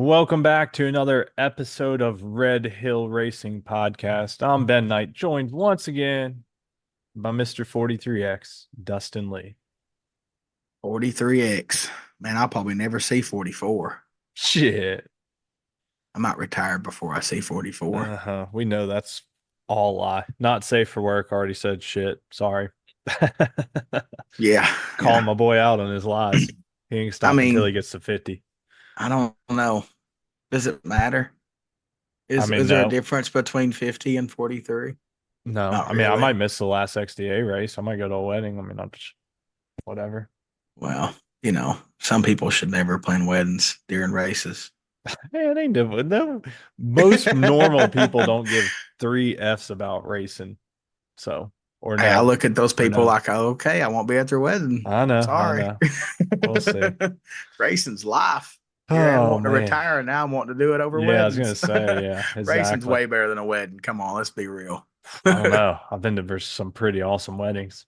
Welcome back to another episode of Red Hill Racing Podcast. I'm Ben Knight, joined once again by Mr. 43X, Dustin Lee. 43X. Man, I'll probably never see 44. Shit. I might retire before I see 44. We know that's all lie. Not safe for work. Already said shit. Sorry. Yeah. Calling Yeah. my boy out on his lies. He ain't I stop until he mean, gets to 50. I don't know. Does it matter? I mean, Is there a no. difference between 50 and 43? No. Not I mean, I really. might miss the last XDA race. I might go to a wedding. I mean, I'm just whatever. Well, some people should never plan weddings during races. Man, they never no. Most normal people don't give three F's about racing. So, or Hey, I no, look at those or people no. like, oh, okay, I won't be at their wedding. I Sorry. know. We'll see. Racing's life. Here I am Oh wanting to man. retire, and now I'm wanting to do it over Yeah, I was gonna weddings. say, yeah, Racing's exactly. way better than a wedding. Come on, let's be real. I don't know. I've been to some pretty awesome weddings.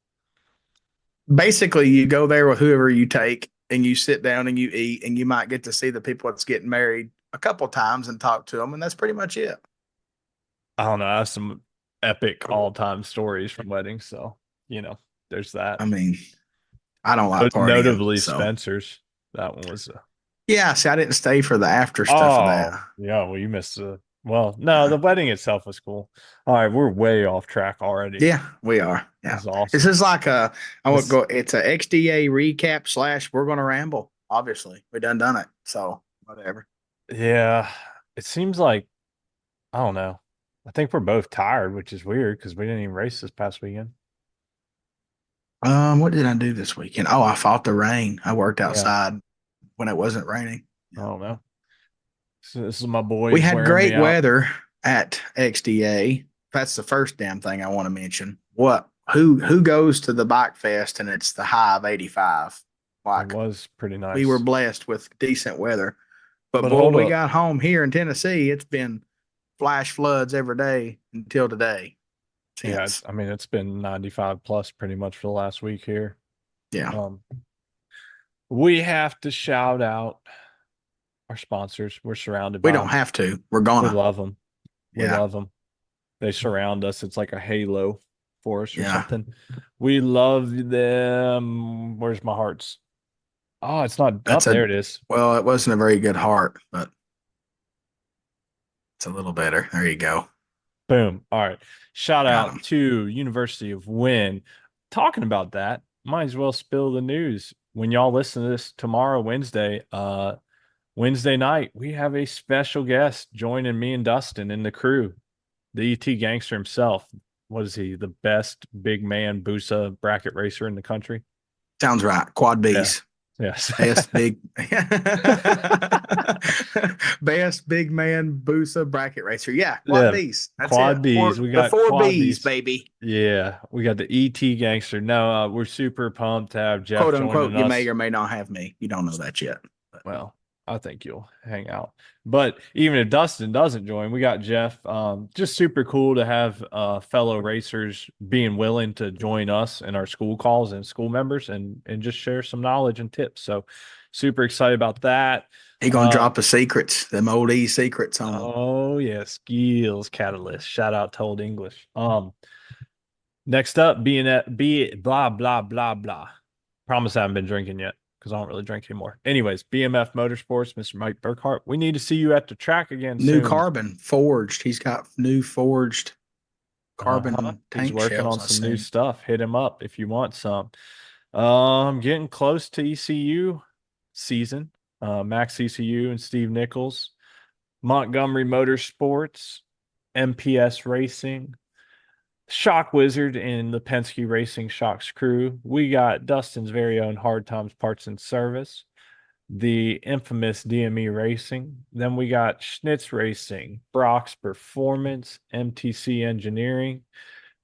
Basically, you go there with whoever you take, and you sit down and you eat, and you might get to see the people that's getting married a couple times and talk to them, and that's pretty much it. I don't know. I have some epic all-time stories from weddings, so there's that. I mean, I don't like partying, Notably so Spencer's. That one was yeah. See, I didn't stay for the after stuff of that. oh, yeah, well, you missed no, the wedding itself was cool. All right, we're way off track already. Yeah, we are. This Yeah, is this awesome. is like I would This, go. It's a XDA recap slash. We're gonna ramble. Obviously, we done it. So whatever. yeah, it seems like, I don't know. I think we're both tired, which is weird because we didn't even race this past weekend. What did I do this weekend? Oh, I fought the rain. I worked Yeah, outside when it wasn't raining. I Yeah. don't know. So this is my We boys had wearing me great out. weather at XDA. That's the first damn thing I want to mention. Who goes to the bike fest and it's the high of 85? It Like was pretty we were nice. blessed with decent weather. But But boy, hold we up. got home here in Tennessee, it's been flash floods every day until today. Yeah, Since. I mean, it's been 95 plus pretty much for the last week here. Yeah. Um, we have to shout out our sponsors. We're surrounded We by don't them. have to. We're We gonna. love them. We Yeah. love them. They surround us. It's like a halo for us or Yeah. something. We love them. Where's my hearts? Oh, it's not That's up. a There it is. well, it wasn't a very good heart, but it's a little better. There you go. Boom. All right. Shout Got out him. to University of Wynn. Talking about that, might as well spill the news. When y'all listen to this tomorrow, Wednesday night, we have a special guest joining me and Dustin in the crew. The ET gangster himself. What is he? The best big man Busa bracket racer in the country? Sounds right. Quad Yeah. B's. Yes. Best big best big man Busa bracket racer. Yeah, quad Yeah. B's. That's it. Quad B's. We The got four quad B's, B's. baby. Yeah. We got the ET gangster. No, we're super pumped to have Jeff Quote joining unquote, you may us. or may not have me. You don't know that yet. But Well, I think you'll hang out. But even if Dustin doesn't join, we got Jeff. Just super cool to have fellow racers being willing to join us in our school calls and school members and just share some knowledge and tips. So super excited about that. he gonna Uh, drop the secrets, them old E secrets on him. oh yeah, skills catalyst. Shout out to Old English. Next up, being at be blah blah blah blah. Promise I haven't been drinking yet because I don't really drink anymore. Anyways, BMF Motorsports, Mr. Mike Burkhart. We need to see you at the track again New soon. carbon forged. He's got new forged Uh-huh. carbon He's tank working shells, on I some new seen. stuff. Hit him up if you want some. Getting close to ECU season. Max ECU and Steve Nichols. Montgomery Motorsports, MPS Racing, Shock Wizard and the Penske Racing Shocks crew. We got Dustin's very own Hard Times Parts and Service, the infamous DME Racing. Then we got Schnitz Racing, Brock's Performance, MTC Engineering,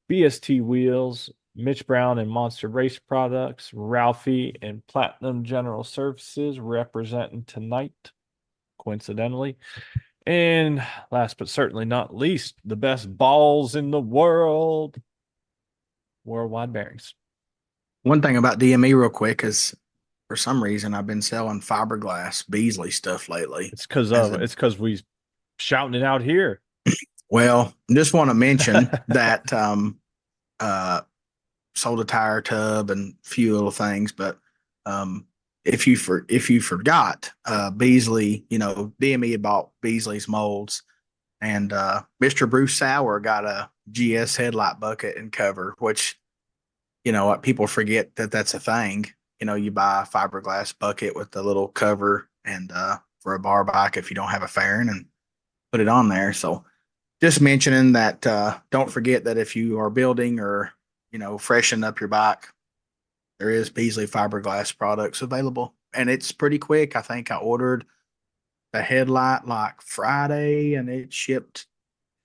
BST Wheels, Mitch Brown and Monster Race Products, Ralphie and Platinum General Services representing tonight, coincidentally. And last but certainly not least, the best balls in the world, Worldwide Bearings. One thing about DME real quick is for some reason I've been selling fiberglass Beasley stuff lately. As a It's because we shouting it out here. well, just want to mention that uh sold a tire tub and a few little things, but um if you forgot, Beasley, DME had bought Beasley's molds, and Mr. Bruce Sauer got a GS headlight bucket and cover, which what people forget that that's a thing. You buy a fiberglass bucket with the little cover and for a bar bike if you don't have a fairing, and put it on there. So just mentioning that, don't forget that if you are building or freshen up your bike, there is Beasley fiberglass products available, and it's pretty quick. I think I ordered the headlight like Friday and it shipped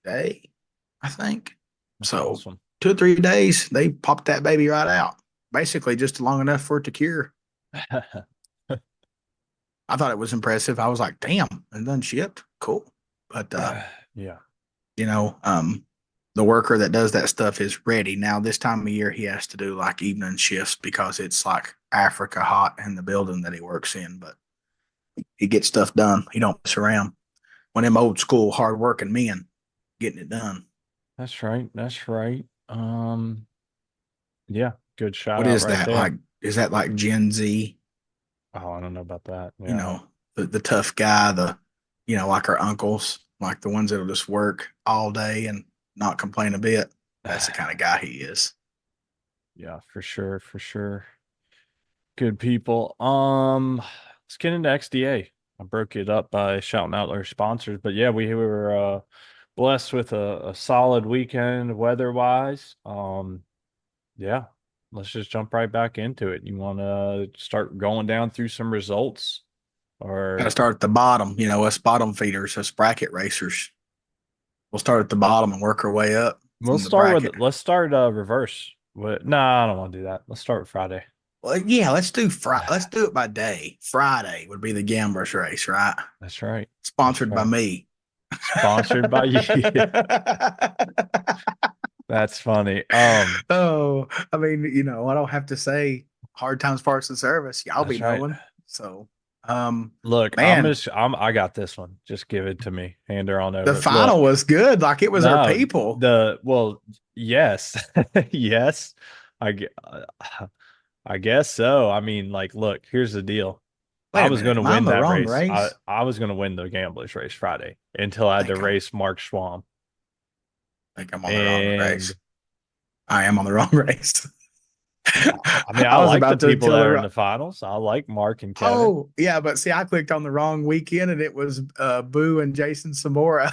today, I think. That's So awesome. 2 or 3 days, they popped that baby right out. Basically, just long enough for it to cure. I thought it was impressive. I was like, damn, and done shipped. Cool. But Yeah. you know, um, the worker that does that stuff is ready. Now, this time of year, he has to do like evening shifts because it's like Africa hot in the building that he works in, but he gets stuff done. He don't mess around. One of them old school, hard working men getting it done. That's right. That's right. Yeah, good shout What out is right that there. like? Is that like Gen Z? Oh, I don't know about that. You Yeah. know, the tough guy, like our uncles, like the ones that'll just work all day and not complain a bit. That's the kind of guy he is. Yeah, for sure, for sure. Good people. Let's get into XDA. I broke it up by shouting out our sponsors, but yeah, we were blessed with a solid weekend weather-wise. Yeah, let's just jump right back into it. You want to start going down through some results, Got to or start at the bottom. Us bottom feeders, us bracket racers. We'll start at the bottom and work our way up we'll from the start bracket. with let's start reverse. What? No, I don't want to do that. Let's start with Friday. Well, yeah, let's do it by day. Friday would be the gamblers race, right? That's right. That's Sponsored by right. me. Sponsored by you. That's funny. Oh, I mean, I don't have to say hard times parts and service. Y'all be That's right. knowing. So, Look, man, I got this one. Just give it to me. Hand her on the over. Look, final was good. Like it was our no, people. well, yes. Yes. I gue- uh, I guess so. I mean, like, look, here's the deal. Wait I a was minute. going to Am I on win the that wrong race. race? I was going to win the gamblers race Friday until I I had to think I'm, race Mark Schwam. I think I'm on the wrong race. And I am on the wrong race. I mean, I I was like the about to people tell that the are in the finals. I like Mark and Kevin. oh yeah, but see, I clicked on the wrong weekend and it was Boo and Jason Samora.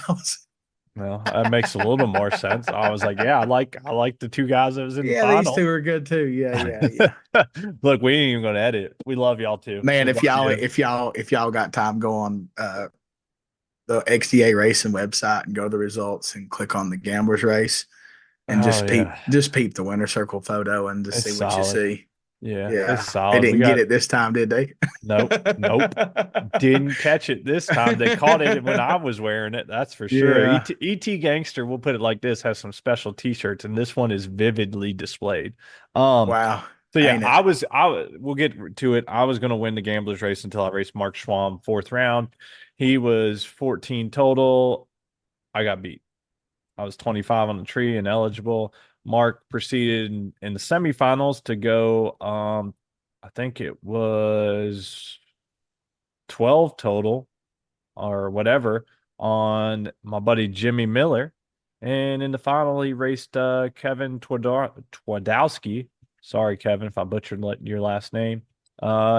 Well, that makes a little more sense. I was like, yeah, I like the two guys that was in the Yeah, these final. two are good too. Yeah, yeah, yeah. Look, we ain't even gonna edit. We love y'all too. Man, We love you. if y'all got time, go on the XDA racing website and go to the results and click on the gamblers race and Oh yeah, just peep the winner circle photo and just it's see what you solid. see. Yeah, it's Yeah. They solid. We didn't get got it this time, did they? nope. Didn't catch it this time. They caught it when I was wearing it. That's for sure. Yeah. ET Gangster, we'll put it like this, has some special T-shirts, and this one is vividly displayed. Um, Wow. so yeah, Ain't it? we'll get to it. I was going to win the gamblers race until I raced Mark Schwam fourth round. He was 14 total. I got beat. I was 25 on the tree and eligible. Mark proceeded in the semifinals to go. I think it was 12 total or whatever on my buddy Jimmy Miller. And in the final, he raced Kevin Twardowski. Sorry, Kevin, if I butchered your last name.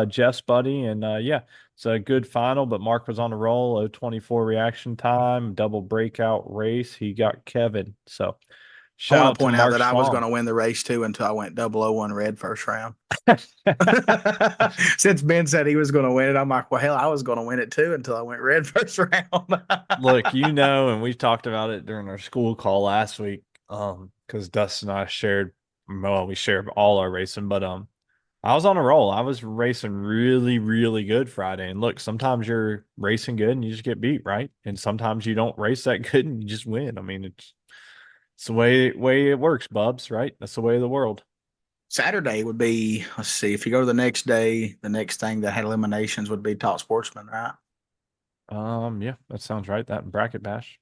Jeff's buddy. And yeah, it's a good final, but Mark was on the roll. 024 reaction time, double breakout race. He got Kevin. So I shout want out to to point out Mark that I was going Schwam. to win the race too until I went 001 red first round. Since Ben said he was going to win it, I'm like, well, hell, I was going to win it too until I went red first round. Look, and we talked about it during our school call last week. Because Dustin and I we shared all our racing, but I was on a roll. I was racing really, really good Friday. And look, sometimes you're racing good and you just get beat, right? And sometimes you don't race that good and you just win. I mean, it's the way it works, Bubs, right? That's the way of the world. Saturday would be, let's see, if you go to the next day, the next thing that had eliminations would be Top Sportsman, right? Yeah, that sounds right. That bracket bash.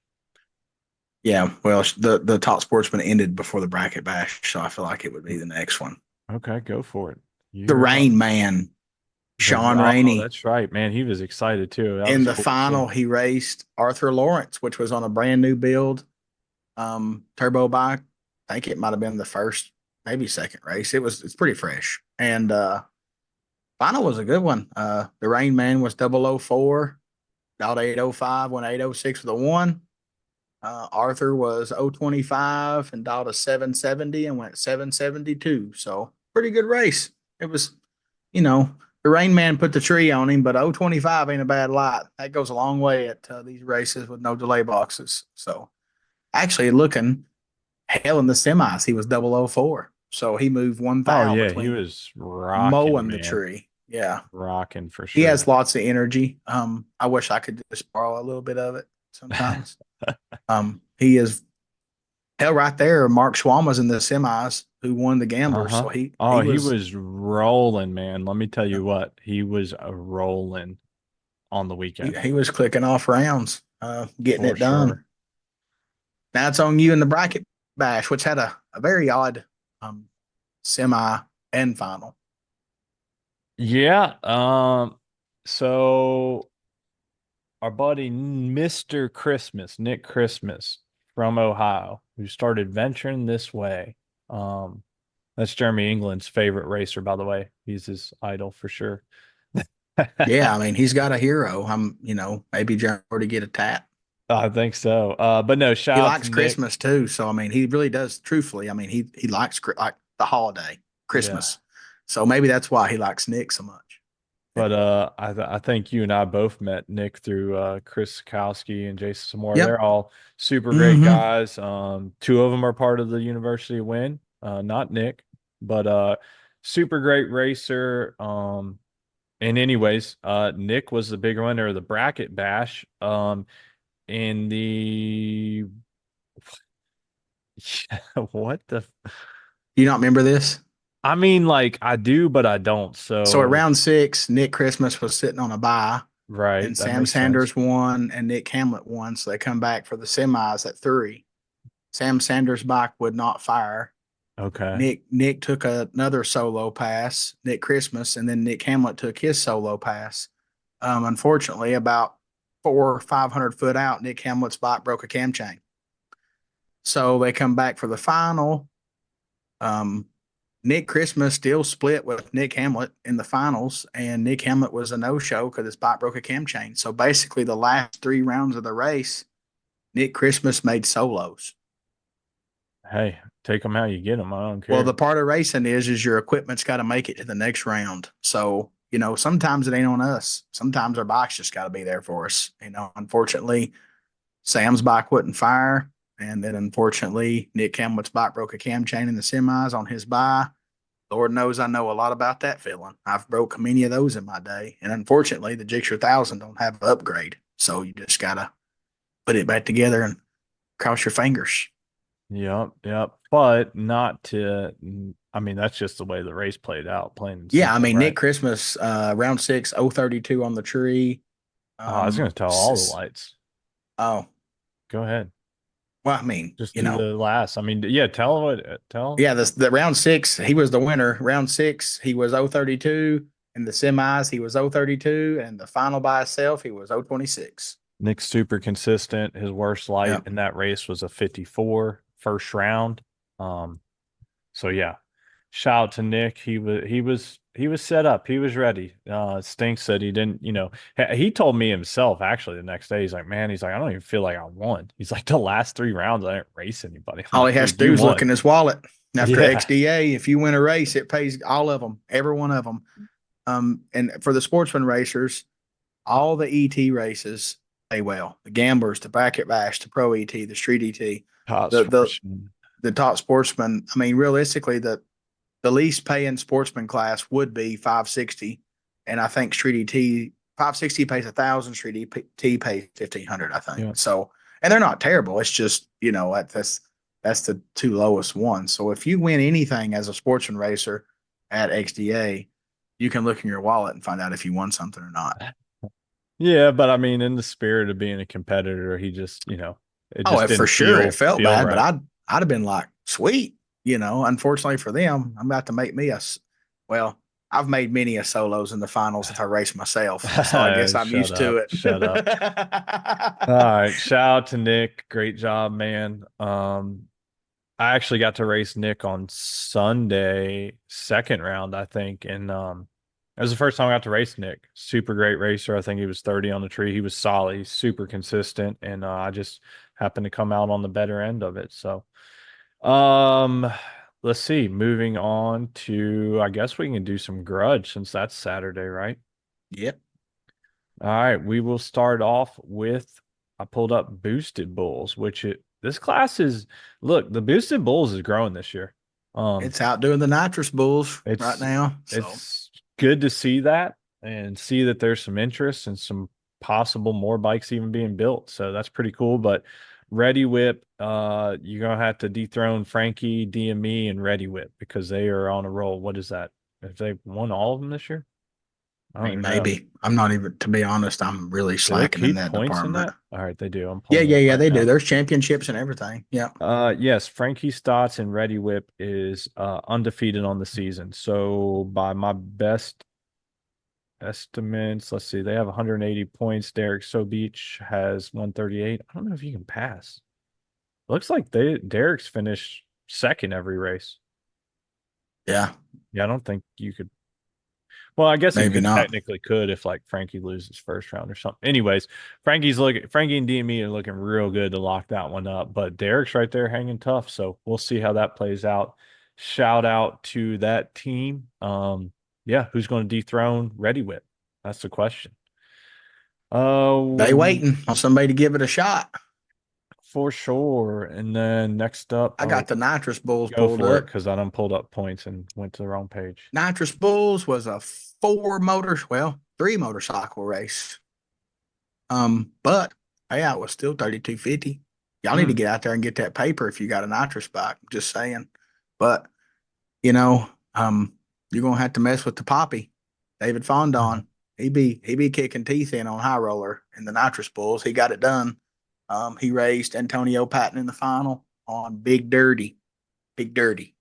Yeah, well, the Top Sportsman ended before the bracket bash, so I feel like it would be the next one. Okay, go for it. The You're up. Rain Man, Sean Oh, Rainey. that's right, man. He was excited too. That In was the cool to see. final, he raced Arthur Lawrence, which was on a brand new build, turbo bike. I think it might have been the first, maybe second race. It's pretty fresh. And final was a good one. The Rain Man was 004, got 805, went 806 with a one. Arthur was 025 and dialed a 770 and went 772. So pretty good race. It was, you know, the Rain Man put the tree on him, but 025 ain't a bad light. That goes a long way at these races with no delay boxes. So actually looking hell in the semis, he was 004. So he moved one Oh thou yeah, he between was rocking, mowing the man. tree. Yeah. Rocking for He has sure. lots of energy. I wish I could just borrow a little bit of it sometimes. He is hell right there. Mark Schwam was in the semis who won the gamblers. Uh-huh. So he Oh, he he was was rolling, man. Let me tell you what, he was rolling on the weekend he was clicking off rounds, getting for it done. sure. Now it's on you in the bracket bash, which had a very odd um, semi and final. Yeah. So our buddy Mr. Christmas, Nick Christmas from Ohio, who started venturing this way. Um, that's Jeremy England's favorite racer, by the way. He's his idol for sure. Yeah, I mean he's got a hero. Maybe Jerry to get a tat. I think so. But no, shout He out to likes Nick. Christmas too, so I mean he really does. Truthfully, I mean he likes like the holiday Yeah. Christmas, so maybe that's why he likes Nick so much. But I think you and I both met Nick through Chris Kowski and Jason Samora. Yep. They're all super great Mm-hmm. guys. Two of them are part of the University of Win, not Nick, but super great racer. And anyways, Nick was the big winner of the bracket bash. In the what the Do you not remember this? I mean, like I do, but I don't. So at So round six, Nick Christmas was sitting on a bye, right, and that Sam makes sense. Sanders won, and Nick Hamlet won. So they come back for the semis at three. Sam Sanders' bike would not fire. Okay. Nick took another solo pass, Nick Christmas, and then Nick Hamlet took his solo pass. Unfortunately, about 400 or 500 foot out, Nick Hamlet's bike broke a cam chain. So they come back for the final. Um, Nick Christmas still split with Nick Hamlet in the finals, and Nick Hamlet was a no-show because his bike broke a cam chain. So basically, the last 3 rounds of the race, Nick Christmas made solos. Hey, take them how you get them. I don't Well, the care. part of racing is your equipment's got to make it to the next round. So sometimes it ain't on us. Sometimes our bikes just got to be there for us. Unfortunately, Sam's bike wouldn't fire, and then unfortunately, Nick Hamlet's bike broke a cam chain in the semis on his bye. Lord knows I know a lot about that feeling. I've broke many of those in my day. And unfortunately, the Gixxer 1000 don't have an upgrade. So you just got to put it back together and cross your fingers. Yep, yep. But not to, I mean, that's just the way the race played out, plain and Yeah, I simple, mean, right? Nick Christmas, round six, 032 on the tree. Oh, I was going to tell all the lights. Oh, Go ahead. well, I mean, Just do the last. I mean, yeah, tell what, tell. yeah, the round six, he was the winner. Round six, he was 032. In the semis, he was 032. And the final by itself, he was 026. Nick's super consistent. His worst light Yeah. in that race was a 54 first round. Um, so yeah, shout out to Nick. He was set up. He was ready. Stink said he didn't, he told me himself actually the next day. He's like, man, he's like, I don't even feel like I won. He's like, the last 3 rounds, I didn't race anybody. I'm All like, he has dude, to do you is look won. in his wallet. After Yeah. XDA, if you win a race, it pays all of them, every one of them. And for the sportsman racers, all the ET races pay well. The gamblers, the bracket bash, the pro ET, the street ET, Top the the sportsman. the top sportsman. I mean, realistically, the least paying sportsman class would be 560, and I think street ET 560 pays 1,000, street ET pays 1,500. I think Yeah. so, and they're not terrible. It's just that's That's the two lowest ones. So if you win anything as a sportsman racer at XDA, you can look in your wallet and find out if you won something or not. Yeah, but I mean, in the spirit of being a competitor, he just, it Oh, just for didn't sure it felt feel bad, but right. I'd have been like, sweet. Unfortunately for them, I'm about to make me well, I've made many a solos in the finals if I race myself. So I guess I'm Shut used to up. it. Shut up. All right. Shout out to Nick. Great job, man. I actually got to race Nick on Sunday, second round, I think. And it was the first time I got to race Nick. Super great racer. I think he was 30 on the tree. He was solid. He's super consistent. And I just happened to come out on the better end of it. So um let's see. Moving on to I guess we can do some grudge since that's Saturday, right? Yep. All right, we will start off with I pulled up boosted bulls, this class is look, the boosted bulls is growing this year. Um It's out doing the nitrous bulls right it's now. So it's good to see that and see that there's some interest and some possible more bikes even being built. So that's pretty cool. But Ready Whip, you're gonna have to dethrone Frankie, DME, and Ready Whip because they are on a roll. What is that? Have they won all of them this year? I I don't mean, even know. maybe. I'm not even, to be honest, I'm really Do they slacking in keep that points in department. that? All right, they do. I'm Yeah, pulling it yeah, up yeah, right they do. now. There's championships and everything. Yeah. Yes, Frankie Stotts and Ready Whip is undefeated on the season. So by my best estimates, let's see, they have 180 points. Derek Beach has 138. I don't know if you can pass. Looks like Derek's finished second every race. Yeah. Yeah, I don't think you could. Well, I guess it Maybe could not. technically could if like Frankie loses first round or something. Anyways, Frankie and DME are looking real good to lock that one up, but Derek's right there hanging tough. So we'll see how that plays out. Shout out to that team. Yeah, who's going to dethrone Ready Whip? That's the question. They Oh, waiting on somebody to give it a shot. for sure. And then next up, I got the nitrous bulls go pulled for it up. because I done pulled up points and went to the wrong page. Nitrous bulls was a three motorcycle race. But payout was still 32.50. Y'all need to Mm. get out there and get that paper if you got a nitrous bike. Just saying. But you know, you're gonna have to mess with the poppy, David Fondon. He be kicking teeth in on high roller in the nitrous bulls. He got it done. He raced Antonio Patton in the final on Big Dirty. Big Dirty.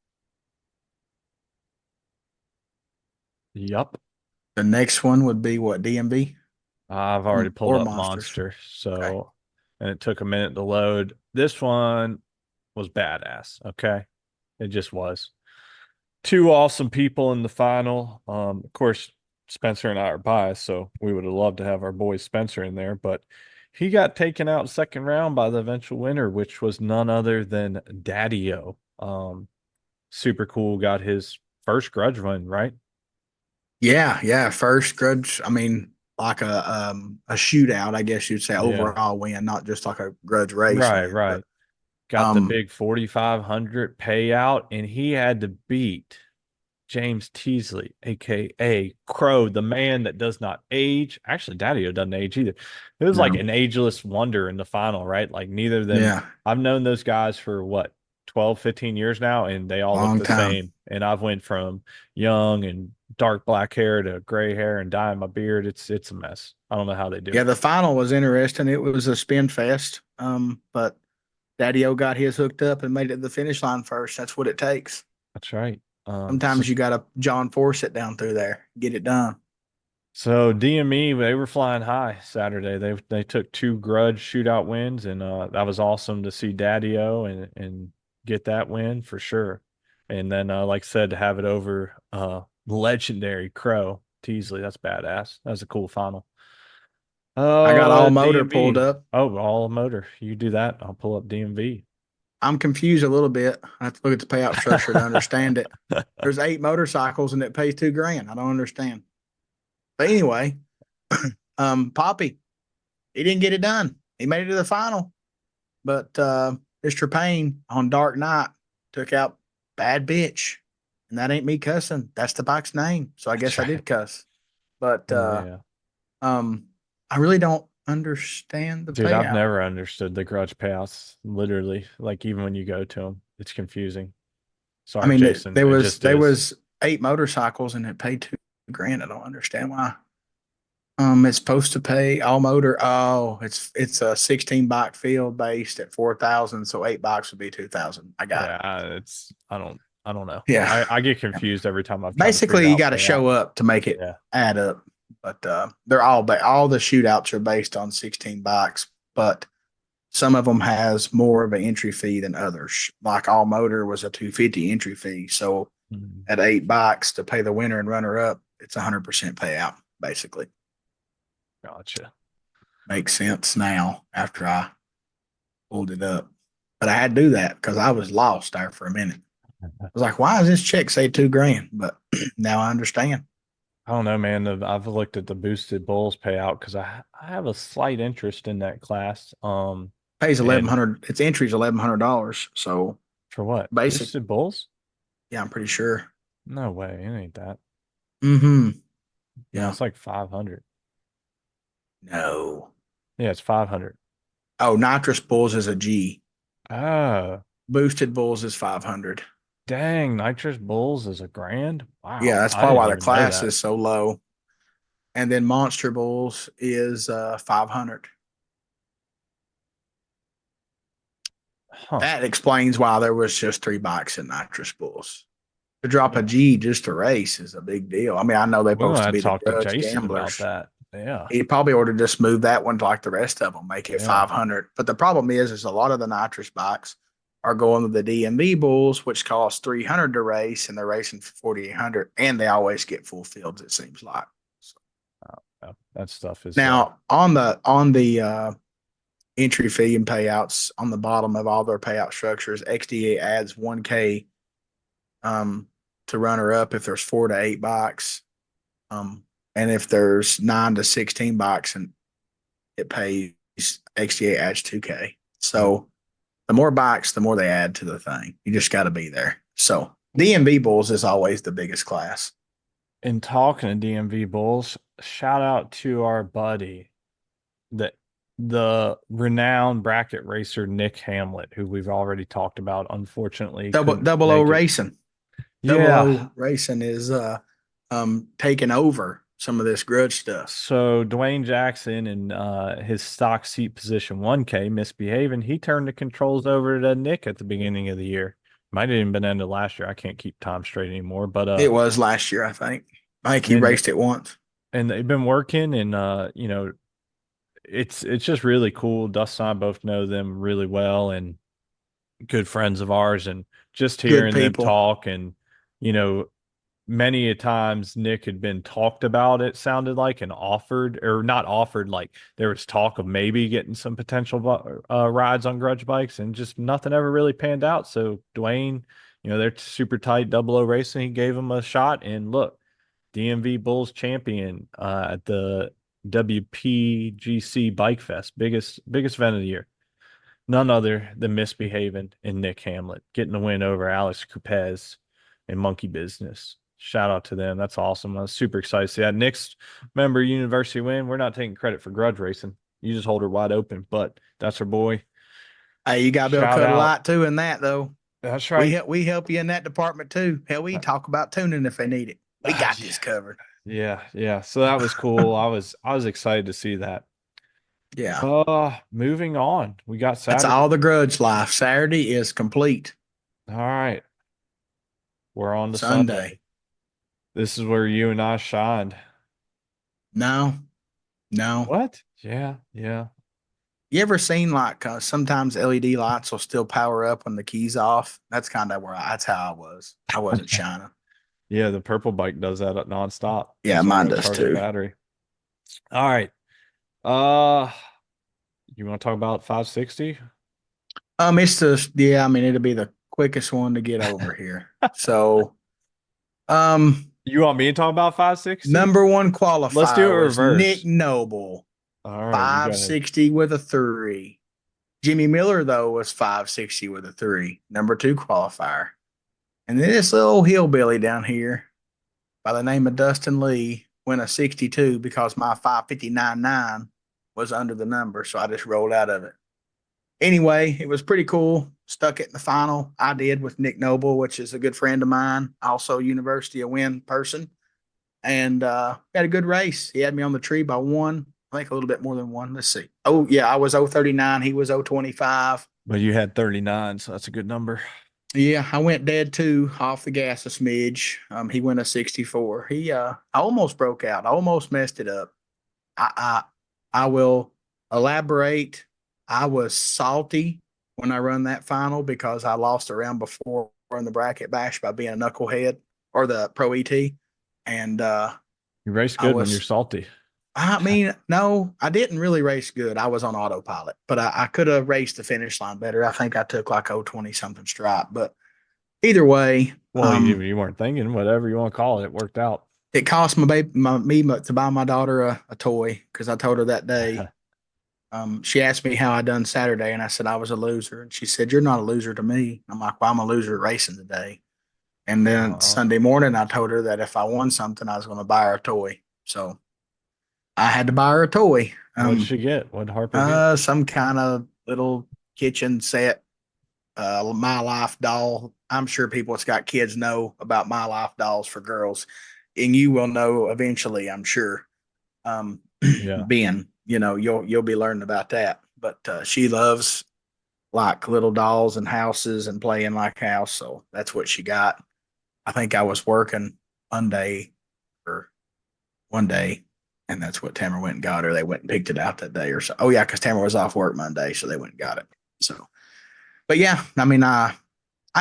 Yup. The next one would be what, DMV I've already pulled or up Monsters. Monster. Okay. So, and it took a minute to load. This one was badass. Okay. It just was. Two awesome people in the final. Of course, Spencer and I are biased, so we would have loved to have our boy Spencer in there, but he got taken out second round by the eventual winner, which was none other than Daddy-O. Super cool. Got his first grudge win, right? Yeah, yeah. First grudge. I mean, like a shootout, I guess you'd say Yeah. overall win, not just like a grudge race Right, win. But right. Got the um, big 4,500 payout, and he had to beat James Teasley, aka Crow, the man that does not age. Actually, Daddio doesn't age either. It was like no, an ageless wonder in the final, right? Like neither of them. yeah, I've known those guys for what 12, 15 years now, and they all look long the time. same. And I've went from young and dark black hair to gray hair and dyeing my beard. It's a mess. I don't know how they do Yeah, it. the final was interesting. It was a spin fest. But Daddy O got his hooked up and made it to the finish line first. That's what it takes. That's right. Sometimes you got to John Force it down through there, get it done. So DME, they were flying high Saturday. They took two grudge shootout wins, and that was awesome to see Daddy-O and get that win for sure. And then, like I said, to have it over legendary Crow Teasley, that's badass. That was a cool final. I got all motor pulled DMV. up. Oh, all motor. You do that. I'll pull up DMV. I'm confused a little bit. I have to look at the payout structure to understand it. There's 8 motorcycles and it pays 2 grand. I don't understand. But anyway, Poppy, he didn't get it done. He made it to the final, but Mr. Payne on Dark Knight took out Bad Bitch, and that ain't me cussing. That's the bike's name, so I That's guess I right. did cuss. But Yeah. um, I really don't understand the Dude, I've payout. never understood the grudge payouts, literally. Like even when you go to them. It's confusing. I Sorry, mean, Jason. It just there is. was 8 motorcycles and it paid 2 grand. I don't understand why. It's supposed to pay all motor. Oh, it's a 16 bike field based at 4,000, so 8 bikes would be 2,000. I got it. Yeah, I don't know. Yeah. I get confused every time I've tried to figure Basically, you out got to show payout. up to make it Yeah. add up. But they're all the shootouts are based on 16 bikes, but some of them has more of an entry fee than others. Like all motor was a 250 entry fee, so Mhm. at 8 bikes to pay the winner and runner up, it's 100% payout. Basically, Gotcha. makes sense now after I pulled it up. But I had to do that because I was lost there for a minute. I was like, why does this check say 2 grand? But now I understand. I don't know, man. I've looked at the boosted bulls payout because I have a slight interest in that class. Pays eleven And hundred. Its entry is $1,100. So for what? basic, Boosted bulls? yeah, I'm pretty sure. No way. It ain't that. Mm-hmm. No, Yeah. it's like 500. No. Yeah, it's 500. Oh, nitrous bulls is a G. Oh, Boosted bulls is 500. dang. Nitrous bulls is a grand? Yeah, Wow. that's I probably didn't why the even know class that. is so low. And then monster bulls is 500. Huh. That explains why there was just 3 bikes in nitrous bulls. To drop a Yeah. G just to race is a big deal. I mean, I know they're We're gonna supposed to have be to the talk to grudge Jason about gamblers. that. Yeah. He probably ought to just move that one to like the rest of them, make it Yeah. 500. But the problem is a lot of the nitrous bikes are going to the DMV bulls, which cost 300 to race, and they're racing for 4,800, and they always get full fields. It seems like. So, Yeah, that stuff is now on the entry fee and payouts on the bottom of all their payout structures, XDA adds 1K um, to runner up if there's 4 to 8 bikes, and if there's 9 to 16 bikes, and it pays XDA adds 2K. mm. So the more bikes, the more they add to the thing. You just got to be there. So DMV Bulls is always the biggest class. In talking to DMV Bulls, shout out to our buddy, the renowned bracket racer Nick Hamlet, who we've already talked about. Unfortunately, couldn't Double O make it. Racing. Double Yeah. O Racing is taking over some of this grudge stuff. So Dwayne Jackson and his stock seat position 1K misbehaving. He turned the controls over to Nick at the beginning of the year. Might have even been end of last year. I can't keep time straight anymore. But It was last year, I think. I think he and raced it once. and they've been working, and you know, it's just really cool. Dustin and I both know them really well and good friends of ours, and just Good hearing them people. talk, and you know, many a times Nick had been talked about, it sounded like, and offered, or not offered, like there was talk of maybe getting some potential rides on grudge bikes, and just nothing ever really panned out. So Dwayne, they're super tight, double O racing. He gave him a shot, and look, DMV Bulls champion at the WPGC Bikefest, biggest event of the year. None other than misbehaving in Nick Hamlet, getting the win over Alex Coupez in Monkey Business. Shout out to them. That's awesome. I was super excited to see that. Nick's member university win. We're not taking credit for grudge racing. You just hold her wide open, but that's our boy. Hey, you got to be able to Shout cut a out. light too in that though. That's right. We help you in that department too. Hell, we talk about tuning if they need it. We got Yeah, this covered. yeah, yeah. So that was cool. I was excited to see that. Yeah. Moving on. We got That's Saturday. all the grudge life. Saturday is complete. All right. We're on to Sunday. Sunday. This is where you and I shined. No, no. What? Yeah, yeah. You ever seen like sometimes LED lights will still power up when the key's off? That's kind of that's how I was. I wasn't shining. Yeah, the purple bike does that at nonstop. Yeah, Just mine gotta does charge the too. battery. All right. Uh, you want to talk about 560? It's just yeah. I mean, it'll be the quickest one to get over here. So, um, You want me to talk about 560? number one Let's do it qualifier was Nick reverse. Noble, All right, you go ahead. 560 with a 3. Jimmy Miller though was 560 with a 3. Number 2 qualifier, and then this little hillbilly down here by the name of Dustin Lee went a 62 because my 559.9 was under the number, so I just rolled out of it. Anyway, it was pretty cool. stuck it in the final. I did with Nick Noble, which is a good friend of mine, also University of Wynn person. And had a good race. He had me on the tree by one, I think a little bit more than one. Let's see. Oh, yeah, I was 039. He was 025. But you had 39, so that's a good number. Yeah, I went dead too off the gas a smidge. He went a 64. I almost broke out. I almost messed it up. I will elaborate. I was salty when I run that final because I lost a round before in the bracket bash by being a knucklehead or the pro ET. And You race I good when you're was, salty. I mean, no, I didn't really race good. I was on autopilot, but I could have raced the finish line better. I think I took like 020 something stripe, but either way, Well, you weren't thinking, whatever you want to call it, it worked out. it cost my baby, me to buy my daughter a toy because I told her that day. She asked me how I done Saturday, and I said I was a loser. And she said, "You're not a loser to me." I'm like, "Well, I'm a loser racing today." And then Uh, Sunday morning, I told her that if I won something, I was going to buy her a toy. So I had to buy her a toy. what did she get? What did Harper get? Some kind of little kitchen set, My Life doll. I'm sure people that's got kids know about My Life dolls for girls, and you will know eventually, I'm sure. Um, Yeah. Ben, you'll be learning about that. But she loves like little dolls and houses and playing like house, so that's what she got. I think I was working Monday or one day, and that's what Tamara went and got her. They went and picked it out that day or so. Oh yeah, because Tamara was off work Monday, so they went and got it. So, but yeah, I mean, I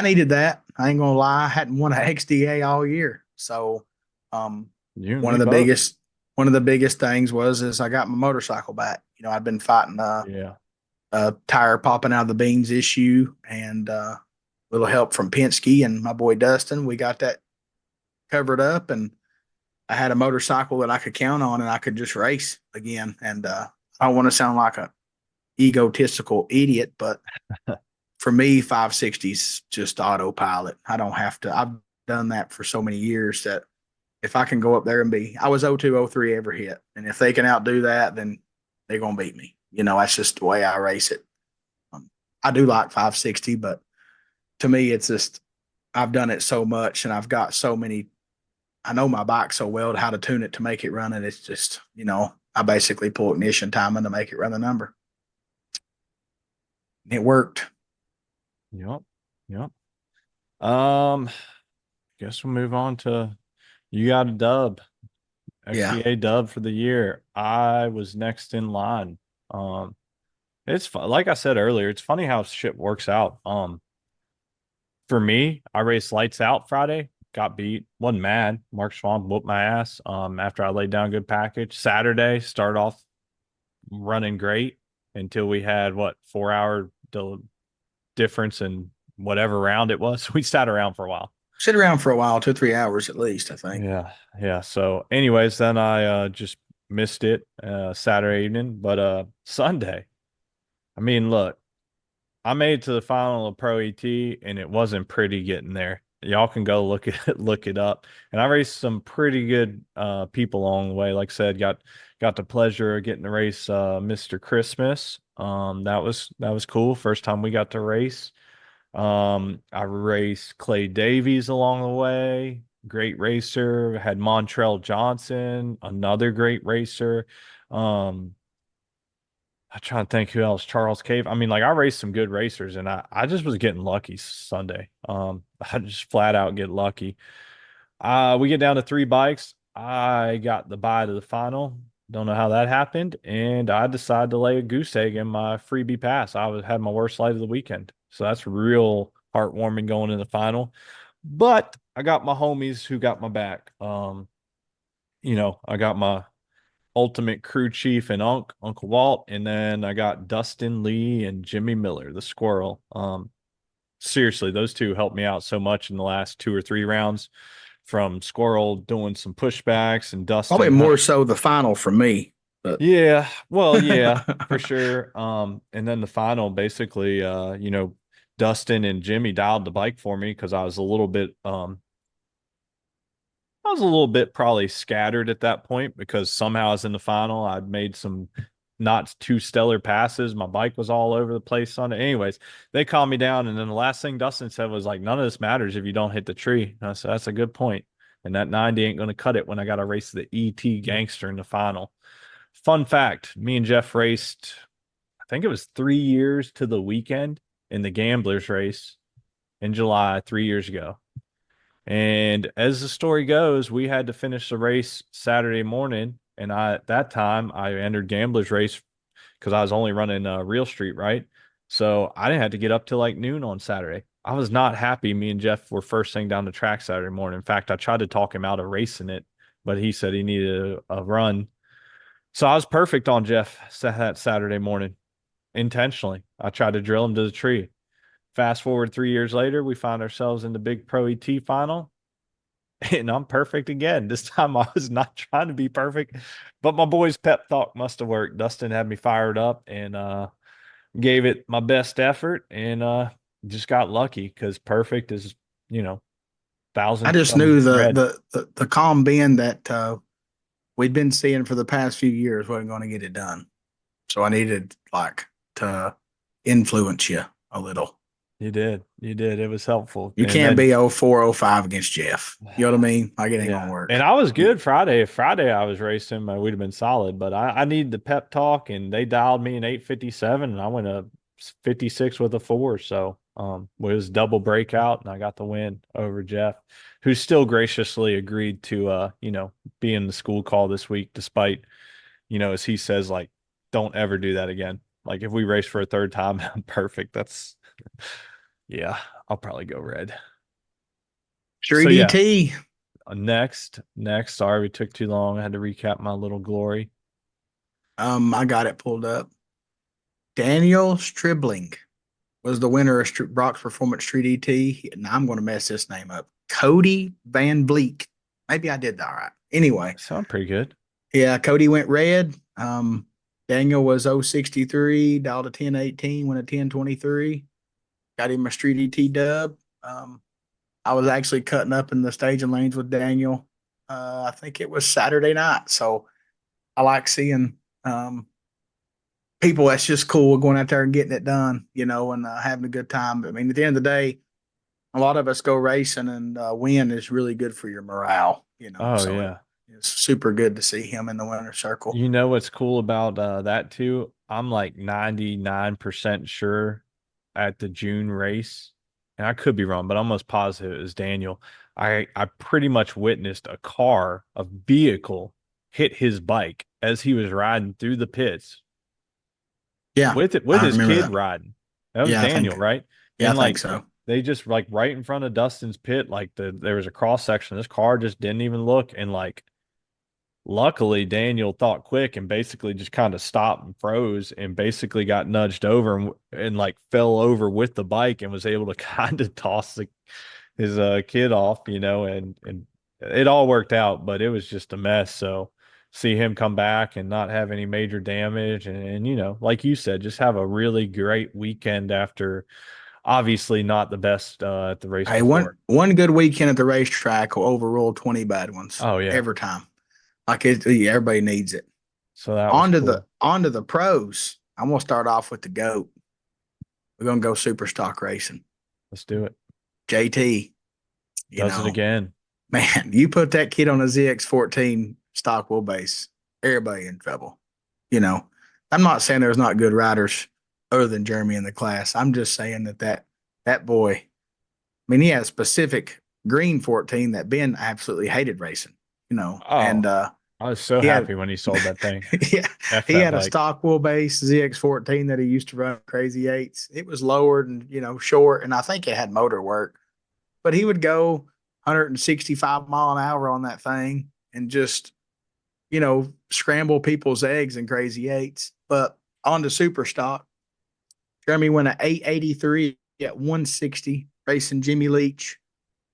needed that. I ain't gonna lie, I hadn't won an XDA all year, so You and one me of the both. biggest one of the biggest things was is I got my motorcycle back. I'd been fighting Yeah. a tire popping out of the beans issue, and little help from Penske and my boy Dustin. We got that covered up, and I had a motorcycle that I could count on, and I could just race again. And I don't want to sound like a egotistical idiot, but for me, 560's just autopilot. I don't have to. I've done that for so many years that if I can go up there and I was 02, 03 ever hit. And if they can outdo that, then they're going to beat me. That's just the way I race it. I do like 560, but to me, it's just, I've done it so much and I've got so many, I know my bike so well how to tune it to make it run. And it's just, I basically pull ignition timing to make it run the number. It worked. Yep. Yep. Um, guess we'll move on to you got a dub. Yeah. XDA dub for the year. I was next in line. It's like I said earlier, it's funny how shit works out. For me, I raced lights out Friday, got beat, wasn't mad. Mark Schwab whooped my ass. After I laid down a good package. Saturday, start off running great until we had 4 hour difference in whatever round it was. We sat around for a while. Sit around for a while, 2, 3 hours at least, I think. Yeah, yeah. So, anyways, then I just missed it Saturday evening, but Sunday. I mean, look, I made it to the final of Pro ET, and it wasn't pretty getting there. Y'all can go look it up. And I raced some pretty good people along the way. Like I said, got the pleasure of getting to race Mr. Christmas. That was cool. First time we got to race. I raced Clay Davies along the way. Great racer. Had Montrell Johnson, another great racer. Um, I'm trying to think who else. Charles Cave. I mean, like I raced some good racers, and I just was getting lucky Sunday. I just flat out get lucky. We get down to three bikes. I got the bye to the final. Don't know how that happened, and I decided to lay a goose egg in my freebie pass. Had my worst light of the weekend, so that's real heartwarming going in the final. But I got my homies who got my back. I got my ultimate crew chief and Uncle Walt, and then I got Dustin Lee and Jimmy Miller, the squirrel. Seriously, those two helped me out so much in the last 2 or 3 rounds. From Squirrel doing some pushbacks and Probably Dustin. more so the final for me, but Yeah, well, yeah, for sure. And then the final, basically, Dustin and Jimmy dialed the bike for me because I was a little bit probably scattered at that point because somehow I was in the final. I'd made some not too stellar passes. My bike was all over the place on it. Anyways, they calmed me down. And then the last thing Dustin said was like, none of this matters if you don't hit the tree. And I said, that's a good point. And that 90 ain't going to cut it when I got to race the ET Gangster in the final. Fun fact, me and Jeff raced, I think it was 3 years to the weekend in the Gamblers race in July 3 years ago. And as the story goes, we had to finish the race Saturday morning. And at that time, I entered Gamblers race because I was only running Real Street, right? So I didn't have to get up till like noon on Saturday. I was not happy. Me and Jeff were first thing down the track Saturday morning. In fact, I tried to talk him out of racing it, but he said he needed a run. So I was perfect on Jeff that Saturday morning intentionally. I tried to drill him to the tree. Fast forward 3 years later, we find ourselves in the big Pro ET final, and I'm perfect again. This time I was not trying to be perfect, but my boy's pep talk must have worked. Dustin had me fired up and gave it my best effort, and just got lucky because perfect is, I thousand just from knew red. the calm Ben that we'd been seeing for the past few years wasn't going to get it done. So I needed like to influence you a little. You did. You did. It was helpful. You And can't then be 0405 against Jeff. You know what I mean? Like it ain't gonna yeah. And work. I was good Friday. If Friday I was racing, we'd have been solid. But I needed the pep talk, and they dialed me in 8:57, and I went a 56 with a 4. So it was double breakout, and I got the win over Jeff, who still graciously agreed to be in the school call this week, despite, as he says, like, don't ever do that again. Like if we race for a third time, I'm perfect. That's yeah, I'll probably go red. So Street yeah, ET. next. Sorry, we took too long. I had to recap my little glory. I got it pulled up. Daniel Stribling was the winner of Brock's Performance Street ET. And I'm going to mess this name up. Cody Van Bleek. Maybe I did that right. Anyway, Sound pretty good. yeah, Cody went red. Daniel was 063, dialed a 1018, went a 1023. Got him a Street ET dub. I was actually cutting up in the staging lanes with Daniel. I think it was Saturday night. So I like seeing people. That's just cool going out there and getting it done, and having a good time. But, I mean, at the end of the day, a lot of us go racing, and win is really good for your morale. Oh So yeah. it's super good to see him in the winner's circle. You know what's cool about that too? I'm like 99% sure at the June race, and I could be wrong, but I'm almost positive it was Daniel. I pretty much witnessed a vehicle hit his bike as he was riding through the pits Yeah, with I his remember kid that. riding. That was Yeah, I Daniel, think. right? Yeah, I And think like so. they just like right in front of Dustin's pit, like there was a cross section. This car just didn't even look, and like luckily Daniel thought quick and basically just kind of stopped and froze and basically got nudged over and like fell over with the bike and was able to kind of toss his kid off, and it all worked out, but it was just a mess. So see him come back and not have any major damage, and like you said, just have a really great weekend after obviously not the best at the race Hey, one before. one good weekend at the racetrack will overrule 20 bad ones Oh yeah. every time. Like everybody needs it. So that was On to the cool. on to the pros. I'm gonna start off with the GOAT. We're gonna go super stock racing. Let's do it. JT, you Does it know, again. man, you put that kid on a ZX14 stock wheelbase, everybody in trouble. You know, I'm not saying there's not good riders other than Jeremy in the class. I'm just saying that boy. I mean, he had a specific green 14 that Ben absolutely hated racing. And Oh, I was so he had happy when he sold that thing. yeah, F he that had a bike. stock wheelbase ZX14 that he used to run crazy eights. It was lowered and short, and I think it had motor work, but he would go 165 mile an hour on that thing and just scramble people's eggs in crazy eights. But on to super stock, Jeremy went an 883 at 160 racing Jimmy Leach,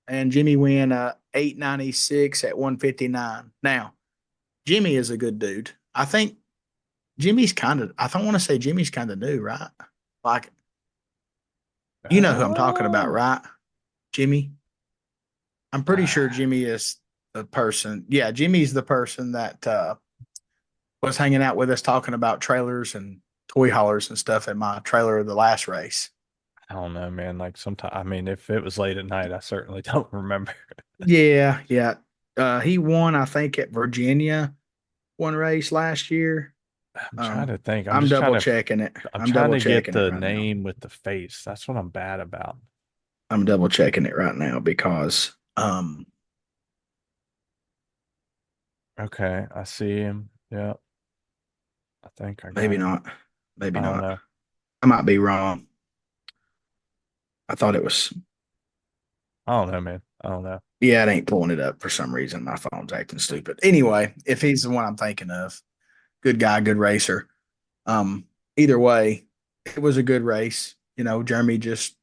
and Jimmy went a 896 at 159. Now, Jimmy is a good dude. I think I don't want to say Jimmy's kind of new, right? Like, you know who I'm talking about, Oh, right? Jimmy. I'm pretty sure ah, Jimmy is the person. Yeah, Jimmy's the person that was hanging out with us talking about trailers and toy haulers and stuff in my trailer of the last race. I don't know, man. Like sometimes, I mean, if it was late at night, I certainly don't remember. Yeah, yeah. He won, I think, at Virginia one race last year. I'm trying to think. I'm double checking it. I'm I'm trying double to get checking it the right now. name with the face. That's what I'm bad about. I'm double checking it right now because Okay, I see him. Yeah, I think I maybe got him. not. Maybe I don't not. know. I might be wrong. I thought it was. I don't know, man. I don't know. Yeah, it ain't pulling it up for some reason. My phone's acting stupid. Anyway, if he's the one I'm thinking of, good guy, good racer. Either way, it was a good race. You know, Jeremy just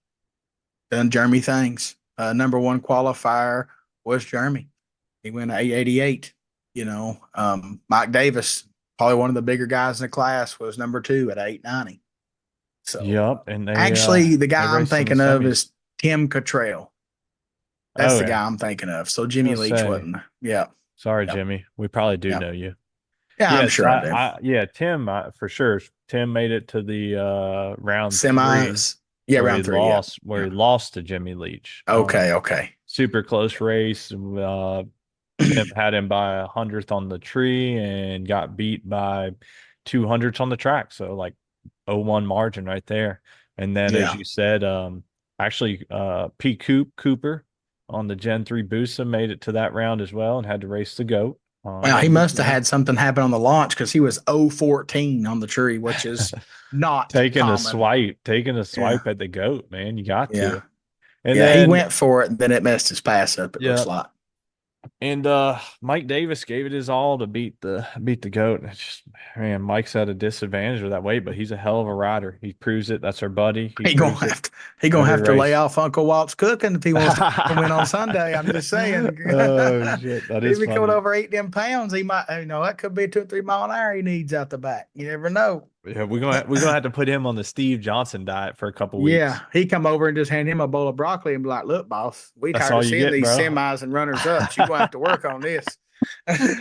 done Jeremy things. Number one qualifier was Jeremy. He went 888. You know, Mike Davis, probably one of the bigger guys in the class, was number two at 890. So Yep, and actually, the they guy I'm raced in the thinking of semis. is Tim Cottrell. That's Oh the yeah, guy I'm thinking of. So I Jimmy was Leach gonna say. wasn't. Yeah. Sorry, Yeah. Jimmy. We probably do Yeah. know you. Yeah, I'm Yes, sure I do. yeah, Tim, for sure. Tim made it to the round three Semis. Yeah, round three. Yeah. where he Yeah. lost to Jimmy Leach. Okay. Okay. Super close race. Tim had him by 100th on the tree and got beat by 200ths on the track. So like 0-1 margin right there. And then, as Yeah. you said, actually, P. Cooper on the Gen 3 Busa made it to that round as well and had to race the GOAT. Well, he Had a good must have time. had something happen on the launch because he was 014 on the tree, which is not common. Taking a Yeah. swipe at the GOAT, man. You got Yeah. to. And Yeah. He then, went for it, and then it messed his pass up, it looks yeah, like. and Mike Davis gave it his all to beat the GOAT. And it's just, man, Mike's at a disadvantage of that weight, but he's a hell of a rider. He proves it. That's our buddy. He He gonna proves it have to he gonna every have to lay race. off Uncle Walt's cooking if he wants to win on Sunday. I'm just saying. Oh shit, that If is he coming funny. over 8 them pounds, he might that could be 2 or 3 mile an hour he needs out the back. You never know. Yeah, we're gonna have to put him on the Steve Johnson diet for a couple Yeah, weeks. he come over and just hand him a bowl of broccoli and be like, "Look, boss, we That's tired all of you seeing get, these bro. semis and runners ups. You gonna have to work on this." It'd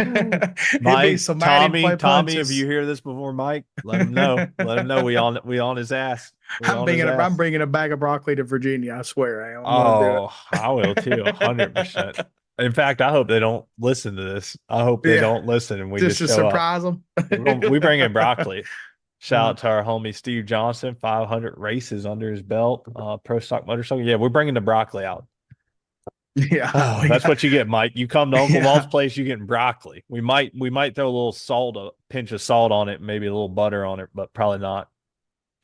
be Mike, so mad he'd play Tommy, if you punches. hear this before Mike, let him know. Let him know we on his ass. We on his I'm ass. bringing a bag of broccoli to Virginia. I swear, I'm gonna do Oh, I will too, 100%. it. In fact, I hope they don't listen to this. I hope they Yeah, don't listen and we just just to show up. surprise them. We bring in broccoli. Shout out to our homie Steve Johnson, 500 races under his belt, pro stock motorcycle. Yeah, we're bringing the broccoli out. Yeah, Oh, that's what you get, Mike. You come to Uncle Walt's yeah. place, you getting broccoli. We might throw a little salt, a pinch of salt on it, maybe a little butter on it, but probably not.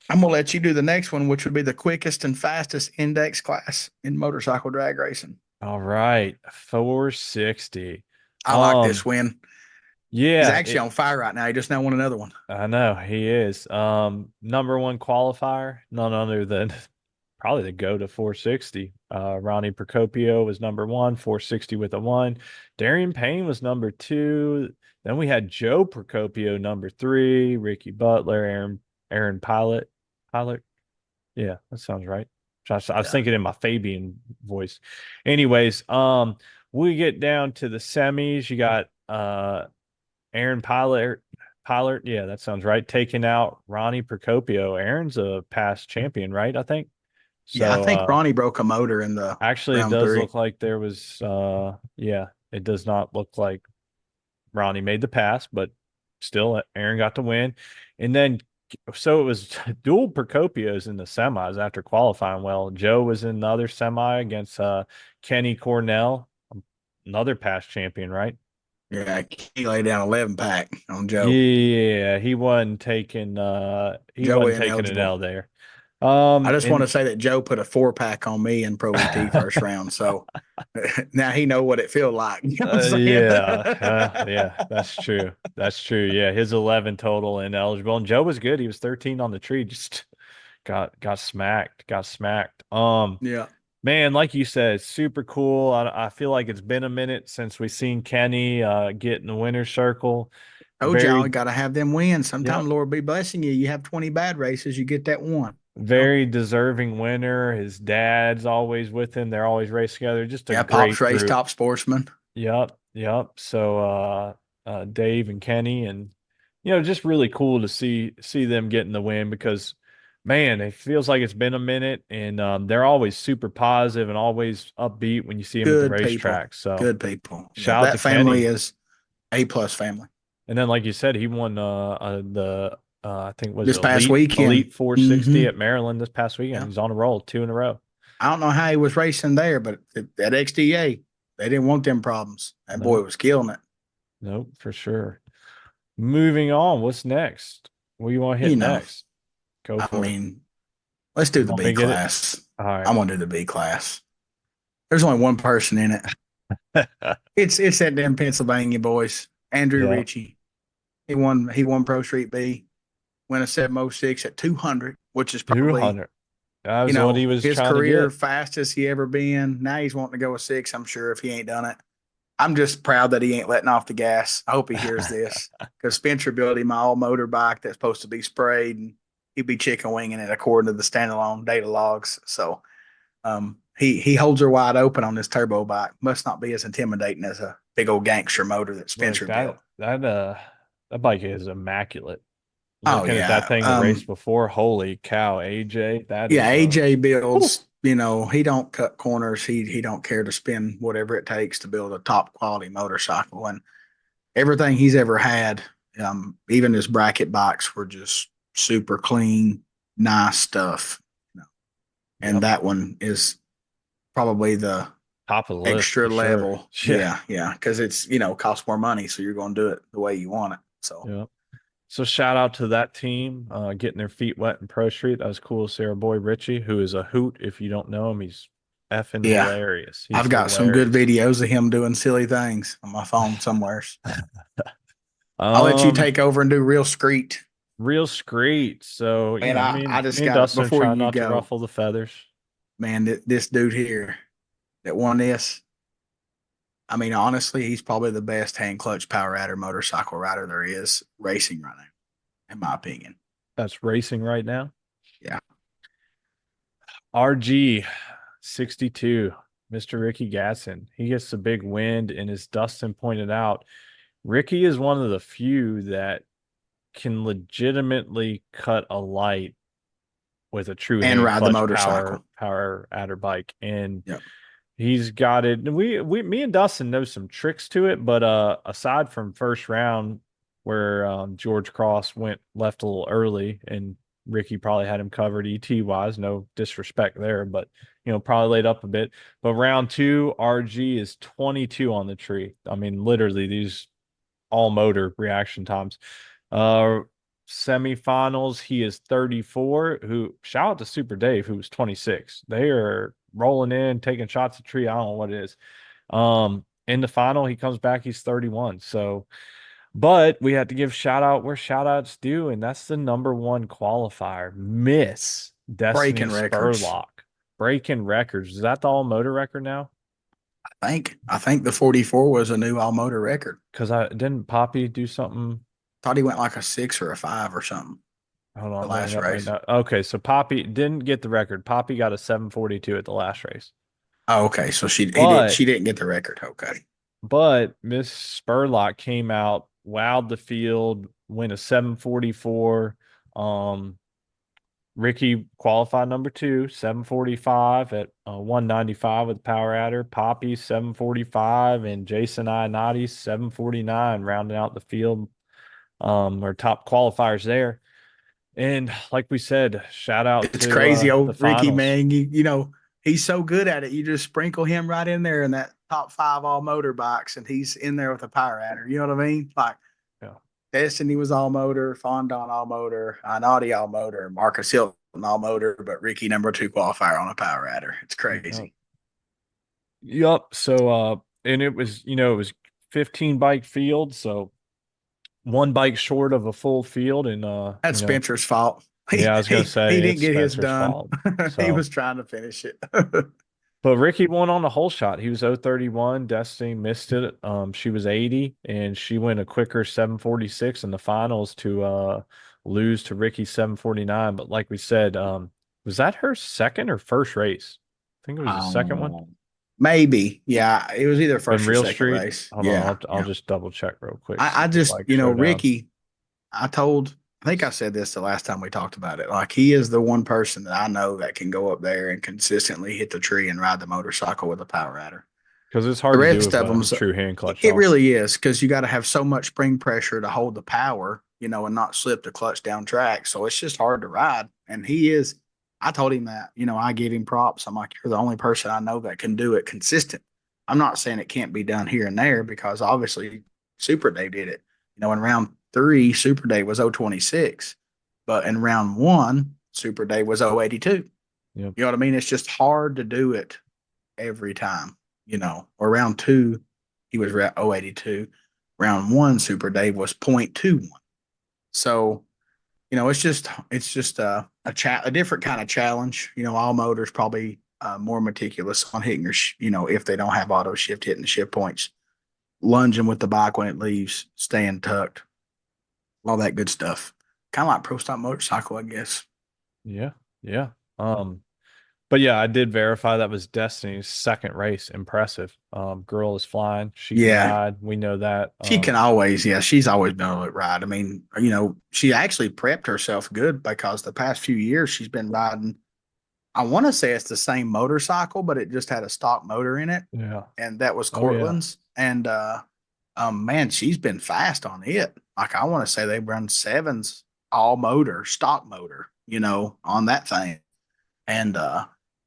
I'm gonna let you do the next one, which would be the quickest and fastest index class in motorcycle drag racing. All right, 460. I like this win. He's Yeah, actually on fire right now. He just now won another one. I know he is. Number one qualifier, none other than probably the go to 460. Ronnie Procopio was number one, 460 with a one. Darian Payne was number two. Then we had Joe Procopio number three, Ricky Butler, Aaron Pilot. Yeah, that sounds right. I was Yeah. thinking in my Fabian voice. Anyways, we get down to the semis. You got Aaron Pilot, yeah, that sounds right. Taking out Ronnie Procopio. Aaron's a past champion, right? I think. Yeah, I So think Ronnie broke a motor in the actually it round does three. look like there was yeah, it does not look like Ronnie made the pass, but still Aaron got to win. And then so it was dual Procopios in the semis after qualifying well. Joe was in the other semi against Kenny Cornell, another past champion, right? Yeah, he laid down 11 pack on Joe. Yeah, he Joe wasn't taking an ineligible. L there. I just want to And say that Joe put a 4 pack on me in Pro ET first round. So now he know what it feels like. You know what I'm saying? yeah, that's true. That's true. Yeah, his 11 total ineligible. And Joe was good. He was 13 on the tree. Just got smacked. Got smacked. Yeah. Man, like you said, super cool. I feel like it's been a minute since we've seen Kenny get in the winner's circle. Told y'all, Very, got to have them wins. yep, Sometimes Lord be blessing you. You have 20 bad races, you get that one. You know? very deserving winner. His dad's always with him. They're always race together. Just a Yeah, Pops great race, group. top sportsman. Yep, yep. So Dave and Kenny and just really cool to see them getting the win because, man, it feels like it's been a minute, and they're always super positive and always upbeat when you see them at the Good people. racetrack. So Good people. Yeah, shout out to that family Kenny. is A+ family. And then, like you said, he won the I think was This past weekend. Elite 460 Hmm. at Maryland this past weekend. Yeah. He's on a roll, two in a row. I don't know how he was racing there, but at XDA, they didn't want them problems. That boy Nope, was killing it. nope, for sure. Moving on, what's next? What do you want to hit You know, next? Go I for it. mean, let's do You the want me B to get it? class. All I right. want to do the B class. There's only one person in it. It's that damn Pennsylvania boys. Andrew Yeah, Ritchie. He won Pro Street B, went a 706 at 200, which is probably, 200. That was what he was his trying to career get. fastest he ever been. Now he's wanting to go a six, I'm sure, if he ain't done it. I'm just proud that he ain't letting off the gas. I hope he hears this because Spencer built him my all motor bike that's supposed to be sprayed, and he'd be chicken winging it according to the standalone data logs. So he holds her wide open on this turbo bike. Must not be as intimidating as a big old gangster motor that Look, Spencer built. that bike is immaculate. Oh Looking at that yeah. thing the race before, holy cow, AJ, that Yeah, is AJ whew, builds, he don't cut corners. He don't care to spend whatever it takes to build a top quality motorcycle. And everything he's ever had, even his bracket bikes were just super clean, nice stuff. And yep, that one is probably the top of the list extra for sure. level. Yeah, Yeah, yeah. Because it's, costs more money, so you're gonna do it the way you want it. So yeah. So shout out to that team, getting their feet wet in Pro Street. That was cool to see our boy Richie, who is a hoot. If you don't know him, he's effing yeah. hilarious. He's I've got some good hilarious. videos of him doing silly things on my phone somewhere. I'll let you Um, take over and do real screet. Real screet. So, And I me just and got it Dustin are before trying you not to go, ruffle the feathers. man. This dude here that won this, I mean, honestly, he's probably the best hand clutch power rider motorcycle rider there is racing right now, in my opinion. That's racing right now. Yeah. RG 62, Mr. Ricky Gatson. He gets the big wind, and as Dustin pointed out, Ricky is one of the few that can legitimately cut a light with a true And hand ride the clutch motorcycle. power adder bike. And Yep. he's got it. Me and Dustin know some tricks to it, but aside from first round where George Cross went left a little early and Ricky probably had him covered ET wise, no disrespect there, but probably laid up a bit. But round two, RG is 22 on the tree. I mean, literally these all motor reaction times. Uh Semifinals, he is 34. Who shout out to Super Dave, who was 26. They are rolling in, taking shots at tree. I don't know what it is. In the final, he comes back, he's 31. So, but we had to give shout out where shout outs due, and that's the number one qualifier, Miss Destiny Breaking records. Spurlock. Breaking records. Is that the all motor record now? I think the 44 was a new all motor record. Because I didn't Poppy do something. Thought he went like a 6 or a 5 or something Hold on, the I'm looking last up right race. now. Okay, so Poppy didn't get the record. Poppy got a 742 at the last race. Oh, okay. So But she didn't get the record. Okay. Miss Spurlock came out, wowed the field, went a 744. Um, Ricky qualified number two, 745 at 195 with power adder. Poppy 745 and Jason Ionati 749 rounding out the field. Our top qualifiers there. And like we said, shout out It's to crazy, the old Ricky, finals man. He's so good at it. You just sprinkle him right in there in that top 5 all motor bikes, and he's in there with a power adder. You know what I mean? Like yeah, Destiny was all motor, Fondon all motor, Inati all motor, Marcus Hilton all motor, but Ricky number 2 qualifier on a power adder. It's yeah. crazy. Yep. So and it was 15 bike field, so one bike short of a full field and That's Spencer's fault. He yeah, I was gonna he say didn't it's get his Spencer's done. fault. He So was trying to finish it. but Ricky won on the whole shot. He was 031. Destiny missed it. She was 80 and she went a quicker 746 in the finals to lose to Ricky 749. But like we said, was that her second or first race? I think it was the second one. Maybe. Yeah. It was either In first or Real second Street. race. Hold on, Yeah. I'll Yeah. just double check real quick, see I if the just, bike showdown. Ricky, I think I said this the last time we talked about it. Like he is the one person that I know that can go up there and consistently hit the tree and ride the motorcycle with a power rider. Because it's The hard to do rest with of a them, true hand clutch it off. really is because you got to have so much spring pressure to hold the power, you know, and not slip the clutch down track. So it's just hard to ride. And he is, I told him that, you know, I give him props. I'm like, you're the only person I know that can do it consistent. I'm not saying it can't be done here and there because obviously Super Dave did it. You know, in round 3, Super Dave was 026, but in round 1, Super Dave was 082. Yep. You know what I mean? It's just hard to do it every time, you know, or round 2, he was 082. Round 1, Super Dave was 0.21. So, you know, it's just a different kind of challenge. You know, all motors probably more meticulous on hitting your, you know, if they don't have auto shift, hitting the shift points, lunging with the bike when it leaves, staying tucked, all that good stuff. Kind of like pro stop motorcycle, I guess. Yeah. Yeah. But yeah, I did verify that was Destiny's second race. Impressive. Girl is flying. She can Yeah, ride. We know that. she can always, yeah, she's always been able to ride. I mean, you know, she actually prepped herself good because the past few years she's been riding. I want to say it's the same motorcycle, but it just had a stock motor in it, Yeah. and that was Oh yeah. Cortland's. And man, she's been fast on it. Like I want to say they run sevens, all motor, stock motor, you know, on that thing. And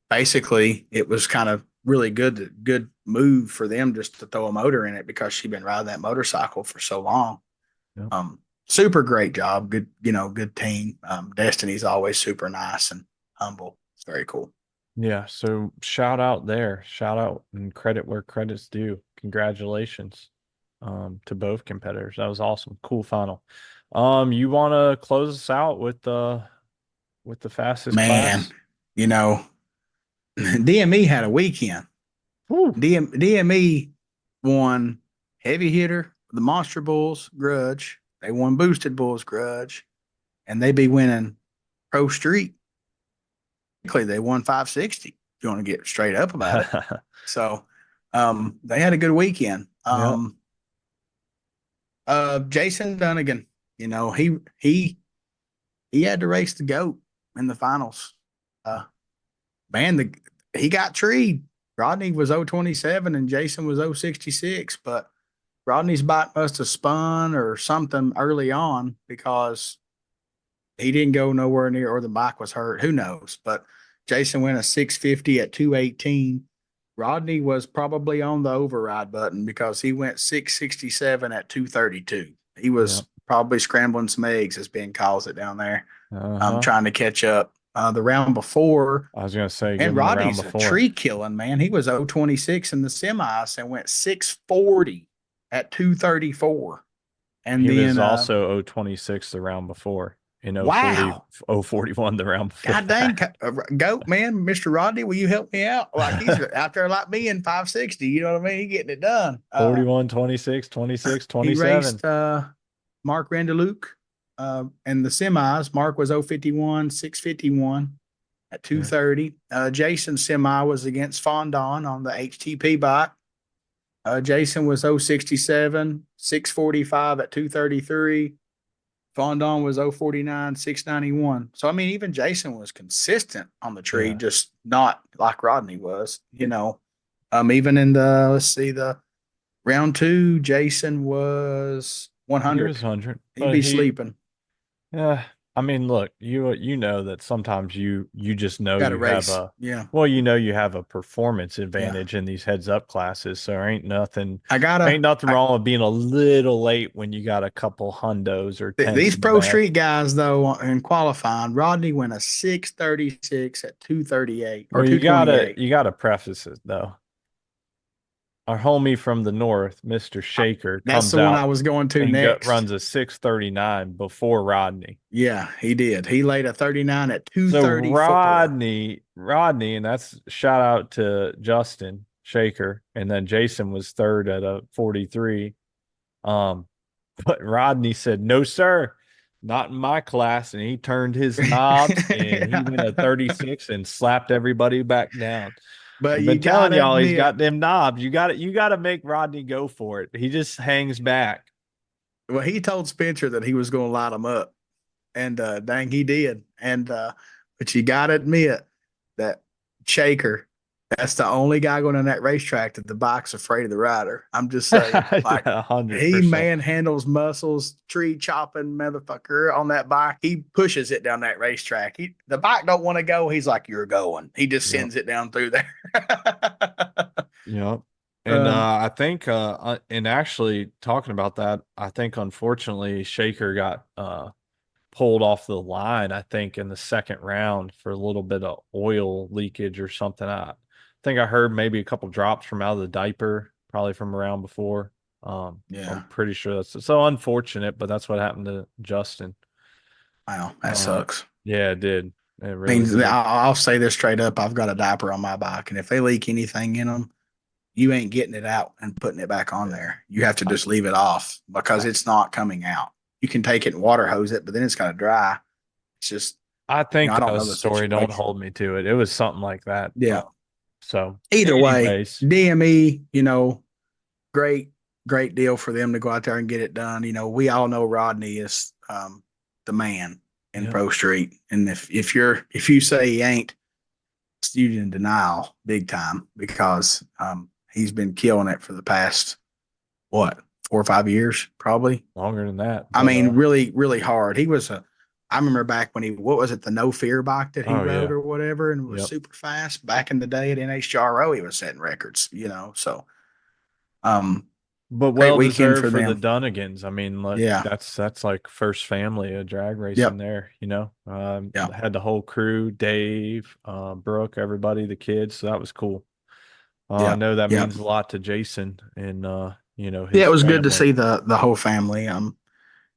basically, it was kind of really good move for them just to throw a motor in it because she'd been riding that motorcycle for so long. Yep. Super great job. Good, you know, good team. Destiny's always super nice and humble. It's very cool. Yeah. So shout out there. Shout out and credit where credit's due. Congratulations to both competitors. That was awesome. Cool final. You want to close us out with the fastest Man, class? you know, DME had a weekend. Woo. DME won heavy hitter, the Monster Bulls grudge. They won Boosted Bulls grudge, and they be winning Pro Street. They won 560. If you want to get straight up about it. So they had a good weekend. Yeah. Jason Dunnigan, you know, he had to race the goat in the finals. Man, he got treed. Rodney was 027 and Jason was 066, but Rodney's bike must have spun or something early on because he didn't go nowhere near, or the bike was hurt. Who knows? But Jason went a 650 at 218. Rodney was probably on the override button because he went 667 at 232. He Yeah. was probably scrambling some eggs, as Ben calls it down there, Uh-huh. trying to catch up. The round before, I was gonna say give and him the round Rodney's a before. tree killing, man. He was 026 in the semis and went 640 at 234. And He was then, also 026 the round before in 040, wow, 041 the round before God that. dang, goat man, Mr. Rodney, will you help me out? Like he's out there like me in 560. You know what I mean? He getting it done. 41, 26, 26, He 27. raced Mark Randeluke in the semis. Mark was 051, 651 at Yeah. 230. Jason's semi was against Fondon on the HTP bike. Jason was 067, 645 at 233. Fondon was 049, 691. So, I mean, even Jason was consistent on the tree, Yeah. just not like Rodney was, you know. Even in the, let's see, the round 2, Jason was He was 100. 100, He'd but be sleeping. yeah, I mean, look, you know that sometimes you just know Got a you have race. a Yeah. well, you know you have a performance Yeah. advantage in these heads up classes, so I got ain't to, nothing wrong with being a little late when you got a couple hundos or tenths these in the pro bag. street guys, though, in qualifying, Rodney went a 636 at 238 or Well, 228. you gotta preface it though. Our homie from the north, Mr. Shaker, That's comes the one I out was going to and next. runs a 639 before Rodney. Yeah, he did. He laid a 39 at So 234. Rodney, and that's shout out to Justin Shaker, and then Jason was third at a 43. Um, but Rodney said, "No, sir, not in my class," and he turned his knobs and he went a 36 and slapped everybody back down. But I've you been telling gotta y'all he's admit, got them knobs. You got to make Rodney go for it. He just hangs back. Well, he told Spencer that he was going to light him up, and dang, he did. And but you got to admit that Shaker, that's the only guy going on that racetrack that the bike's afraid of the rider. I'm just saying, like Yeah, he 100%. manhandles muscles, tree chopping motherfucker on that bike. He pushes it down that racetrack. The bike don't want to go. He's like, "You're going." He just Yep. sends it down through there. Yep. And um, I think and actually talking about that, I think unfortunately Shaker got pulled off the line, I think, in the second round for a little bit of oil leakage or something. I think I heard maybe a couple drops from out of the diaper, probably from around before. So I'm yeah. pretty sure that's so unfortunate, but that's what happened to Justin. Wow, that Uh, sucks. yeah, it did. It I really mean, did. I'll say this straight up. I've got a diaper on my bike, and if they leak anything in them, you ain't getting it out and putting it back on Yeah. there. You have to I, just leave it off because I it's not coming out. You can take it and water hose it, but then it's got to dry. It's just, I I think that don't was know a the story. Don't situation. hold me to it. It was something like that. Yeah. So, Either way, anyways, DME, great, great deal for them to go out there and get it done. We all know Rodney is the man in yep. Pro Street. And if you say he ain't, you in denial big time because he's been killing it for the past what 4 or 5 years probably. Longer than that, I but mean, really, really hard. I remember back when what was it, the No Fear bike that he oh rode yeah, or whatever, and it was yep. super fast back in the day at NHRO. He was setting records, so um, But great well weekend deserved for for the them. Dunnigans. I mean, like Yeah, that's like first family of drag racing yep, there, you know. yeah, Had the whole crew, Dave, Brooke, everybody, the kids. So that was cool. I yeah, know that yeah. means a lot to Jason and Yeah, it his was good to family. see the whole family.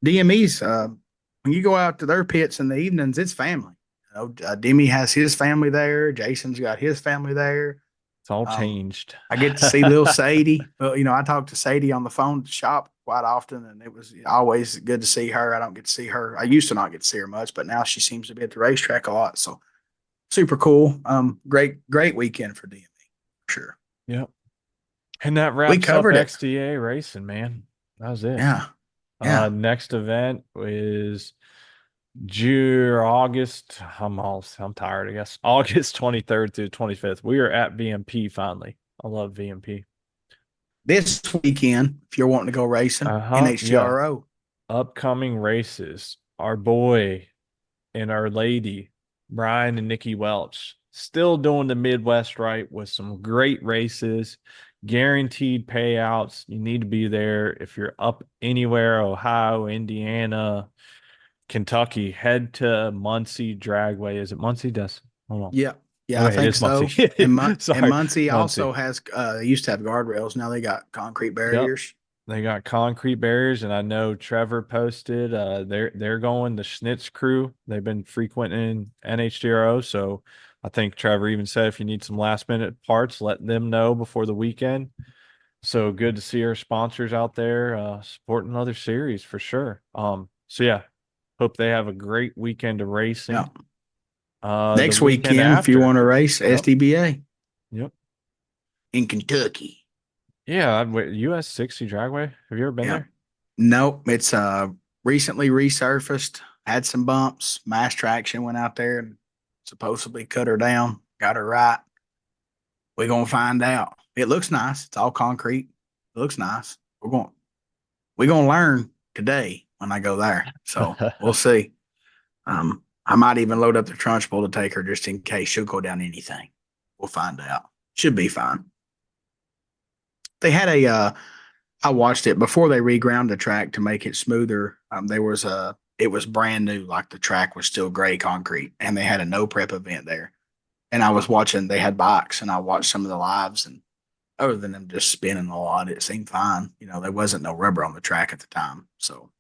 DME's when you go out to their pits in the evenings, it's family. Demi has his family there. Jason's got his family there. It's all Um, changed. I get to see little Sadie. Well, I talk to Sadie on the phone at the shop quite often, and it was always good to see her. I don't get to see her. I used to not get to see her much, but now she seems to be at the racetrack a lot. So super cool. Great weekend for DME. Sure. Yep. And that We wraps up covered it. XDA racing, man. That was it. Yeah. Yeah. Next event is June or August. I'm tired, I guess. August 23rd through 25th. We are at VMP finally. I love VMP. This weekend, if you're wanting to go racing, Uh-huh. Yeah. NHTRO. Upcoming races. Our boy and our lady, Brian and Nikki Welch, still doing the Midwest right with some great races, guaranteed payouts. You need to be there if you're up anywhere, Ohio, Indiana, Kentucky. Head to Muncie Dragway. Is it Muncie, Dustin? Hold on. Yeah. Yeah, I Okay, it think is so. Muncie. And Sorry, Muncie Muncie. also has they used to have guardrails. Now they got concrete Yep. barriers. They got concrete barriers, and I know Trevor posted they're going the Schnitz crew. They've been frequenting NHDRO, so I think Trevor even said if you need some last minute parts, let them know before the weekend. So good to see our sponsors out there supporting other series for sure. So yeah, hope they have a great weekend of Yeah. racing. The Next weekend weekend, if you after. want to race Yep. SDBA Yep. in Kentucky. Yeah, US 60 Dragway. Have you ever been Yeah. there? Nope. It's recently resurfaced, had some bumps. Mass Traction went out there and supposedly cut her down, got her right. We're gonna find out. It looks nice. It's all concrete. It looks nice. We're gonna learn today when I go there. So we'll see. I might even load up the Trunchbull to take her just in case she'll go down anything. We'll find out. Should be fine. They had I watched it before they reground the track to make it smoother. It was brand new, like the track was still gray concrete, and they had a no prep event there. And I was watching, they had bikes, and I watched some of the lives, and other than them just spinning a lot, it seemed fine. There wasn't no rubber on the track at the time. So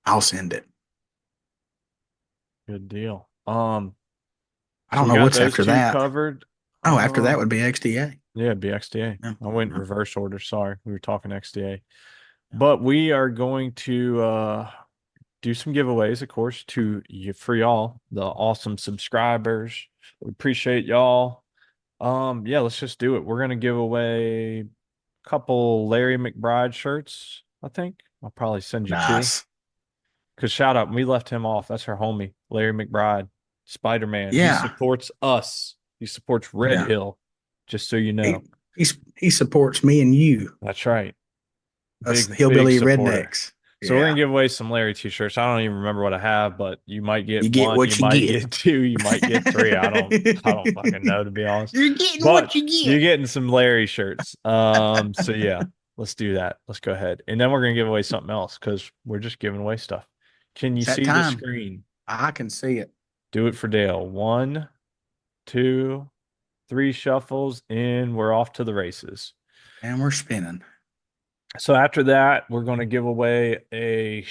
I'll send it. Good deal. I So don't we know got what's those after two that. covered. Oh, after that would be XDA. Yeah, BXDA. Yeah. I went in Yeah. reverse order. Sorry, we were talking XDA. Yeah. But we are going to do some giveaways, of course, to you for y'all, the awesome subscribers. We appreciate y'all. Yeah, let's just do it. We're gonna give away couple Larry McBride shirts, I think. I'll probably send you two. Nice. Because shout out, we left him off. That's our homie, Larry McBride, Spider-Man. He Yeah. supports us. He supports Red Yeah. Hill, just so you He know. he supports me and you, That's right. us Big hillbilly supporter. rednecks. So we're Yeah. gonna give away some Larry t-shirts. I don't even remember what I have, but you might You get get one, you what you might get. get two, you might get three. I don't fucking know, to be honest. You're getting what But you you're get. getting some Larry shirts. So yeah, let's do that. Let's go ahead. And then we're gonna give away something else because we're just giving away stuff. Can you It's that see the time. screen? I can see it. Do it for Dale. 1, 2, 3 shuffles, and we're off to the races. And we're spinning. So after that, we're going to give away a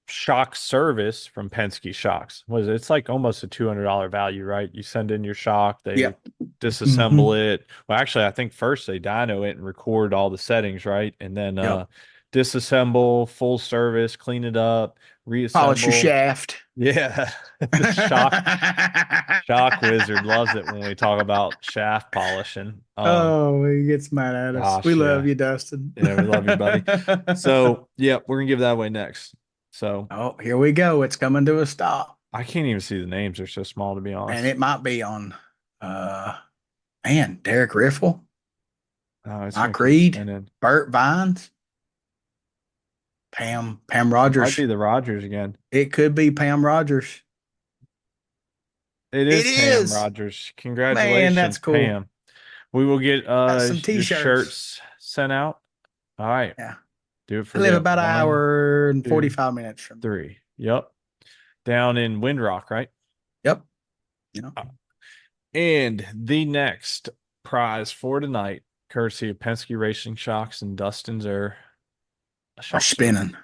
shock service from Penske Shocks. It's like almost a $200 value, right? You send in your shock, they Yep. disassemble it. Well, actually, I think first they dyno it and record all the settings, right? And then Yep. disassemble, full service, clean it up, Polish your reassemble. shaft. Yeah, the shock wizard loves it when we talk about shaft polishing. Oh, he gets mad at us. We Gosh, love yeah. you, Dustin. Yeah, we love you, buddy. So, yeah, we're gonna give that away next. So, Oh, here we go. It's coming to a stop. I can't even see the names; they're so small, to be And honest. it might be on uh man, Derek Riffle, Oh, it's gonna Mike keep Reed, spinning. Burt Vines, Pam It might Rogers. be the Rogers again. It could be Pam Rogers. It It is Pam is. Rogers. Man, Congratulations, that's cool. Pam. We will get Got some your t-shirts. shirts sent out. All right, Yeah. do it I for live that. about an 1, hour and 2, 45 minutes from. 3. Yep, down in Windrock, right? Yep. You know, And the next prize for tonight, courtesy of Penske Racing Shocks and Dustin's Air. we're spinning.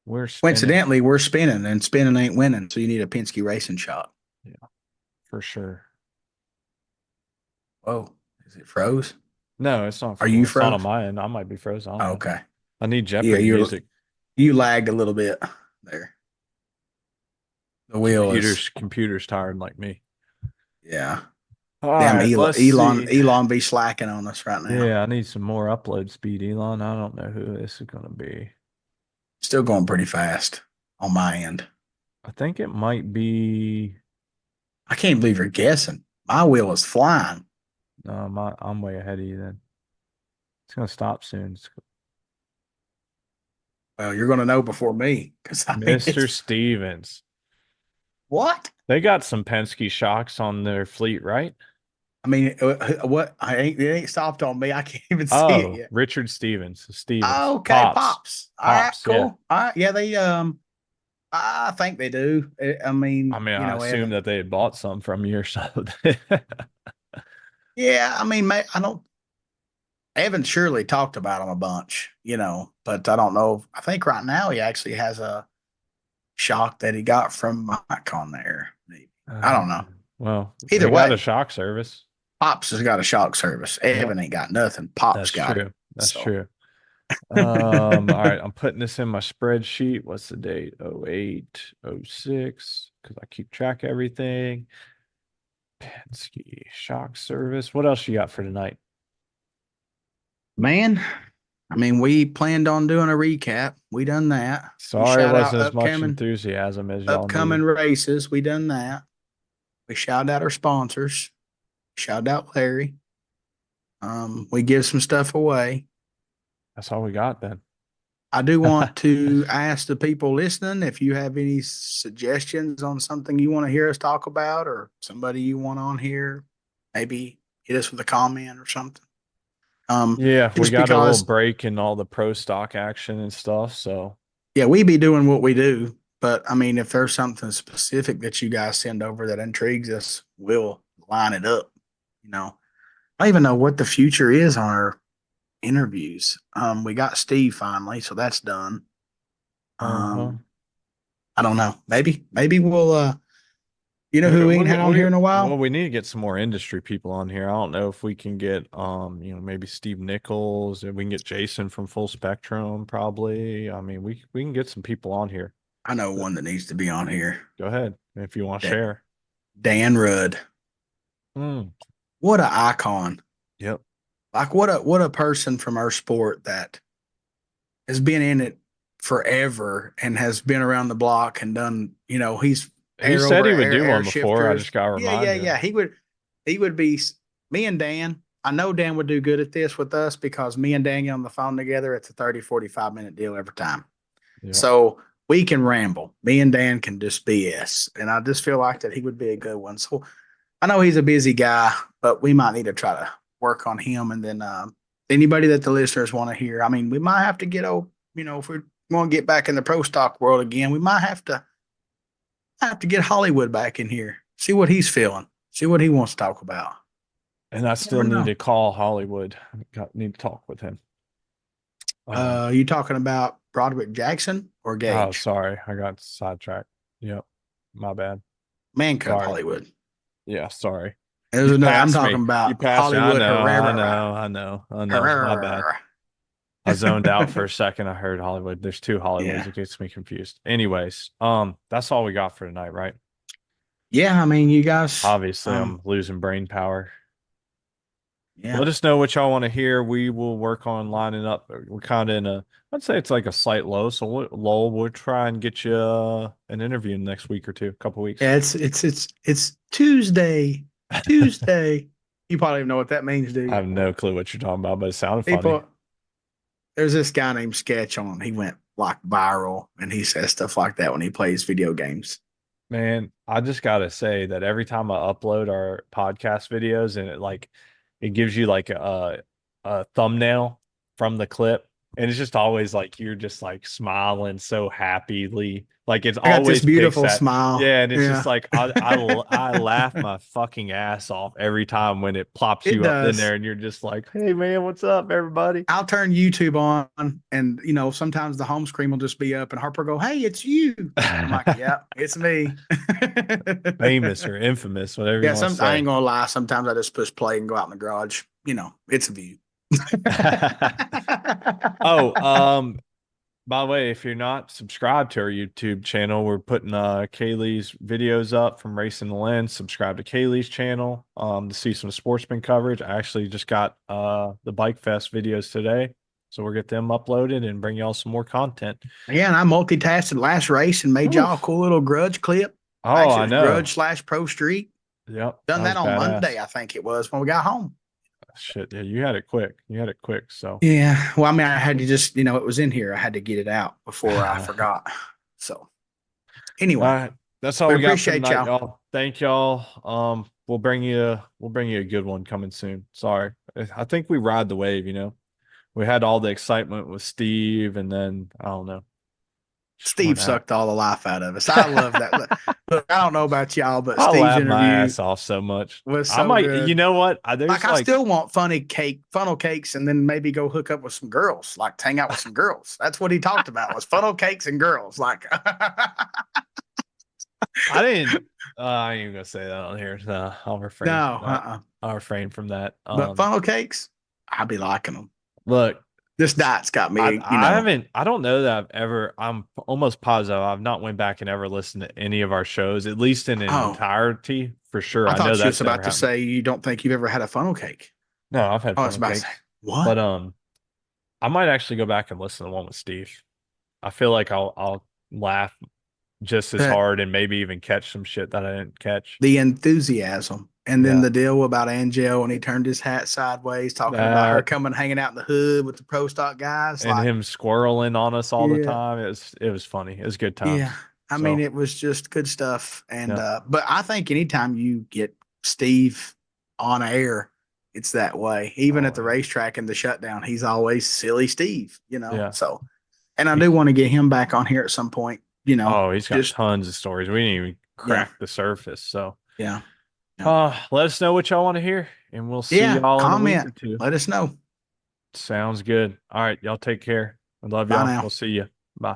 We're spinning. Coincidentally, we're spinning and spinning ain't winning. So you need a Penske racing shot. Yeah, for sure. Whoa. Is it froze? No, it's not. Are you It's not on froze? my end. I might be frozen. I don't Oh, know. okay. I need Yeah, Jeopardy music. you lagged a little bit there. The wheel is Computer's tired like me. yeah. All Damn right, let's Elon see. Elon be slacking on us right now. Yeah, I need some more upload speed, Elon. I don't know who this is going to be. Still going pretty fast on my end. I think it might be. I can't believe you're guessing. My wheel is flying. No, I'm way ahead of you then. It's going to stop soon. Well, you're going to know before me because I mean, Mr. Stevens. what? They got some Penske shocks on their fleet, right? I mean, what? It ain't stopped on me. I can't even see it Oh, yet. Richard Stevens. Stevens. Oh, okay, Pops. All right, Yeah. cool. All right, yeah, they I think they do. I mean, I mean, you I know, assumed Evan. that they had bought some from you or something. Yeah, I mean, I don't. Evan surely talked about him a bunch, you know, but I don't know. I think right now he actually has a shock that he got from Mike on there. Maybe. I don't know. Well, Either they got a way, shock service. Pops has got a shock service. Evan Yep, ain't got nothing. Pops that's got it. true. That's So true. All right, I'm putting this in my spreadsheet. What's the date? 08, 06, because I keep track of everything. Penske shock service. What else you got for tonight? man, I mean, we planned on doing a recap. We done that. We Sorry, it shout out wasn't as much enthusiasm as y'all upcoming need. races. We done that. We shout out our sponsors. Shout out Larry. We give some stuff away. That's all we got then. I do want to ask the people listening if you have any suggestions on something you want to hear us talk about or somebody you want on here, maybe hit us with a comment or something. Yeah, we Just got a little because, break in all the pro stock action and stuff. So yeah, we be doing what we do. But I mean, if there's something specific that you guys send over that intrigues us, we'll line it up. You know, I don't even know what the future is on our interviews. We got Steve finally, so that's done. uh-huh. I don't know. Maybe we'll you know who we ain't had on here in a while? Well, we need to get some more industry people on here. I don't know if we can get maybe Steve Nichols, and we can get Jason from Full Spectrum probably. I mean, we can get some people on here. I know one that needs to be on here. Go ahead if you want to share. Dan Rudd. Mm. What an icon. Yep. Like what a person from our sport that has been in it forever and has been around the block and done, he's He air said over he would air, do air one before. I shifters. just got to Yeah, remind yeah, yeah. him. He would be me and Dan. I know Dan would do good at this with us because me and Dan get on the phone together. It's a 30, 45-minute deal every time. Yep. So we can ramble. Me and Dan can just BS. And I just feel like that he would be a good one. So I know he's a busy guy, but we might need to try to work on him. And then anybody that the listeners want to hear, I mean, we might have to get if we want to get back in the pro stock world again, we might have to get Hollywood back in here, see what he's feeling, see what he wants to talk about. And I still Never need know. to call Hollywood. Need to talk with him. You talking about Broderick Jackson or Oh, Gage? sorry. I got sidetracked. Yep. My bad. Man Cub Sorry. Hollywood. Yeah, sorry. There's You another. I'm passed talking me. You about passed me. I Hollywood know. I Herrera. know. I know. I know. My bad. I zoned out for a second. I heard Hollywood. There's two Hollywoods. Yeah. It gets me confused. Anyways, that's all we got for tonight, right? Yeah, I mean, you guys, Obviously, I'm losing brain power. yeah. Let us know what y'all want to hear. We will work on lining up. We're kind of in I'd say it's like a slight low. So we'll try and get you an interview next week or two, couple weeks. Yeah, it's Tuesday. Tuesday. You probably don't know what that means, do I you? have no clue what you're talking about, but it sounded funny. People, there's this guy named Sketch on. He went like viral and he says stuff like that when he plays video games. Man, I just gotta say that every time I upload our podcast videos and it gives you like a thumbnail from the clip, and it's just always like you're just like smiling so happily. Like it's I got this always picks beautiful that. smile. Yeah, and it's just Yeah, like I laugh my fucking ass off every time when it plops it you up in does. there and you're just like, "Hey man, what's up, everybody?" I'll turn YouTube on and sometimes the home screen will just be up and Harper go, "Hey, it's you." I'm like, "Yeah, it's me." Famous or infamous, whatever you Yeah, want to I say. ain't gonna lie. Sometimes I just push play and go out in the garage. It's a view. Oh, by the way, if you're not subscribed to our YouTube channel, we're putting Kaylee's videos up from Racing the Lens. Subscribe to Kaylee's channel to see some sportsman coverage. I actually just got the Bike Fest videos today, so we'll get them uploaded and bring y'all some more content. Yeah, and I multitasted last race and made y'all a Oof. cool little grudge clip. Oh, Actually, I it was know. grudge slash pro street. Yep, Done that that was on badass. Monday, I think it was when we got home. Shit, yeah, you had it quick. You had it quick. So, Yeah. Well, I mean, I had to just, it was in here. I had to get it out before I forgot. So all anyway, right, that's all we we got for appreciate tonight, y'all. y'all. Thank y'all. We'll bring you a good one coming soon. Sorry, I think we ride the wave. We had all the excitement with Steve, and then I don't know, just Steve went out. sucked all the life out of us. I love that. Look, I don't know about y'all, but I Steve's laughed my interview ass off so much. was I so might, you good. know what? Like There's I like, still want funnel cakes, and then maybe go hook up with some girls, like hang out with some girls. That's what he talked about was funnel cakes and girls. Like, I didn't. I ain't even gonna say that on here. No, I'll refrain no, from that. I'll refrain from that. but funnel cakes, I be liking them. Look, This diet's got I me, I haven't I don't know that I've ever I'm almost positive I've not went back and ever listened to any of our shows, at least in an Oh, entirety for sure. I I know thought you was that's never about to happened. say you don't think you've ever had a funnel cake. No, I've had Oh, it's funnel about to say cakes. what? But I might actually go back and listen to one with Steve. I feel like I'll laugh just as That hard and maybe even catch some shit that I didn't catch. the enthusiasm, and then Yeah. the deal about Angel when he turned his hat sideways, talking about her That coming hanging out in the hood with the pro stock guys. and Like, him squirreling on us all the yeah, time. It was funny. It was good yeah. times. I mean, So it was just good stuff. And yeah. but I think anytime you get Steve on air, it's that way. Even at Oh the yeah. racetrack in the shutdown, he's always silly Steve, Yeah. So, and I He, do want to get him back on here at some point, he's got just tons of stories. We didn't even yeah, crack the surface. So yeah, yeah. let us know what y'all want to hear, and we'll see Yeah, y'all in a week comment. or two. Let us know. Sounds good. All right, y'all take care. I love Bye y'all. now. We'll see you. Bye.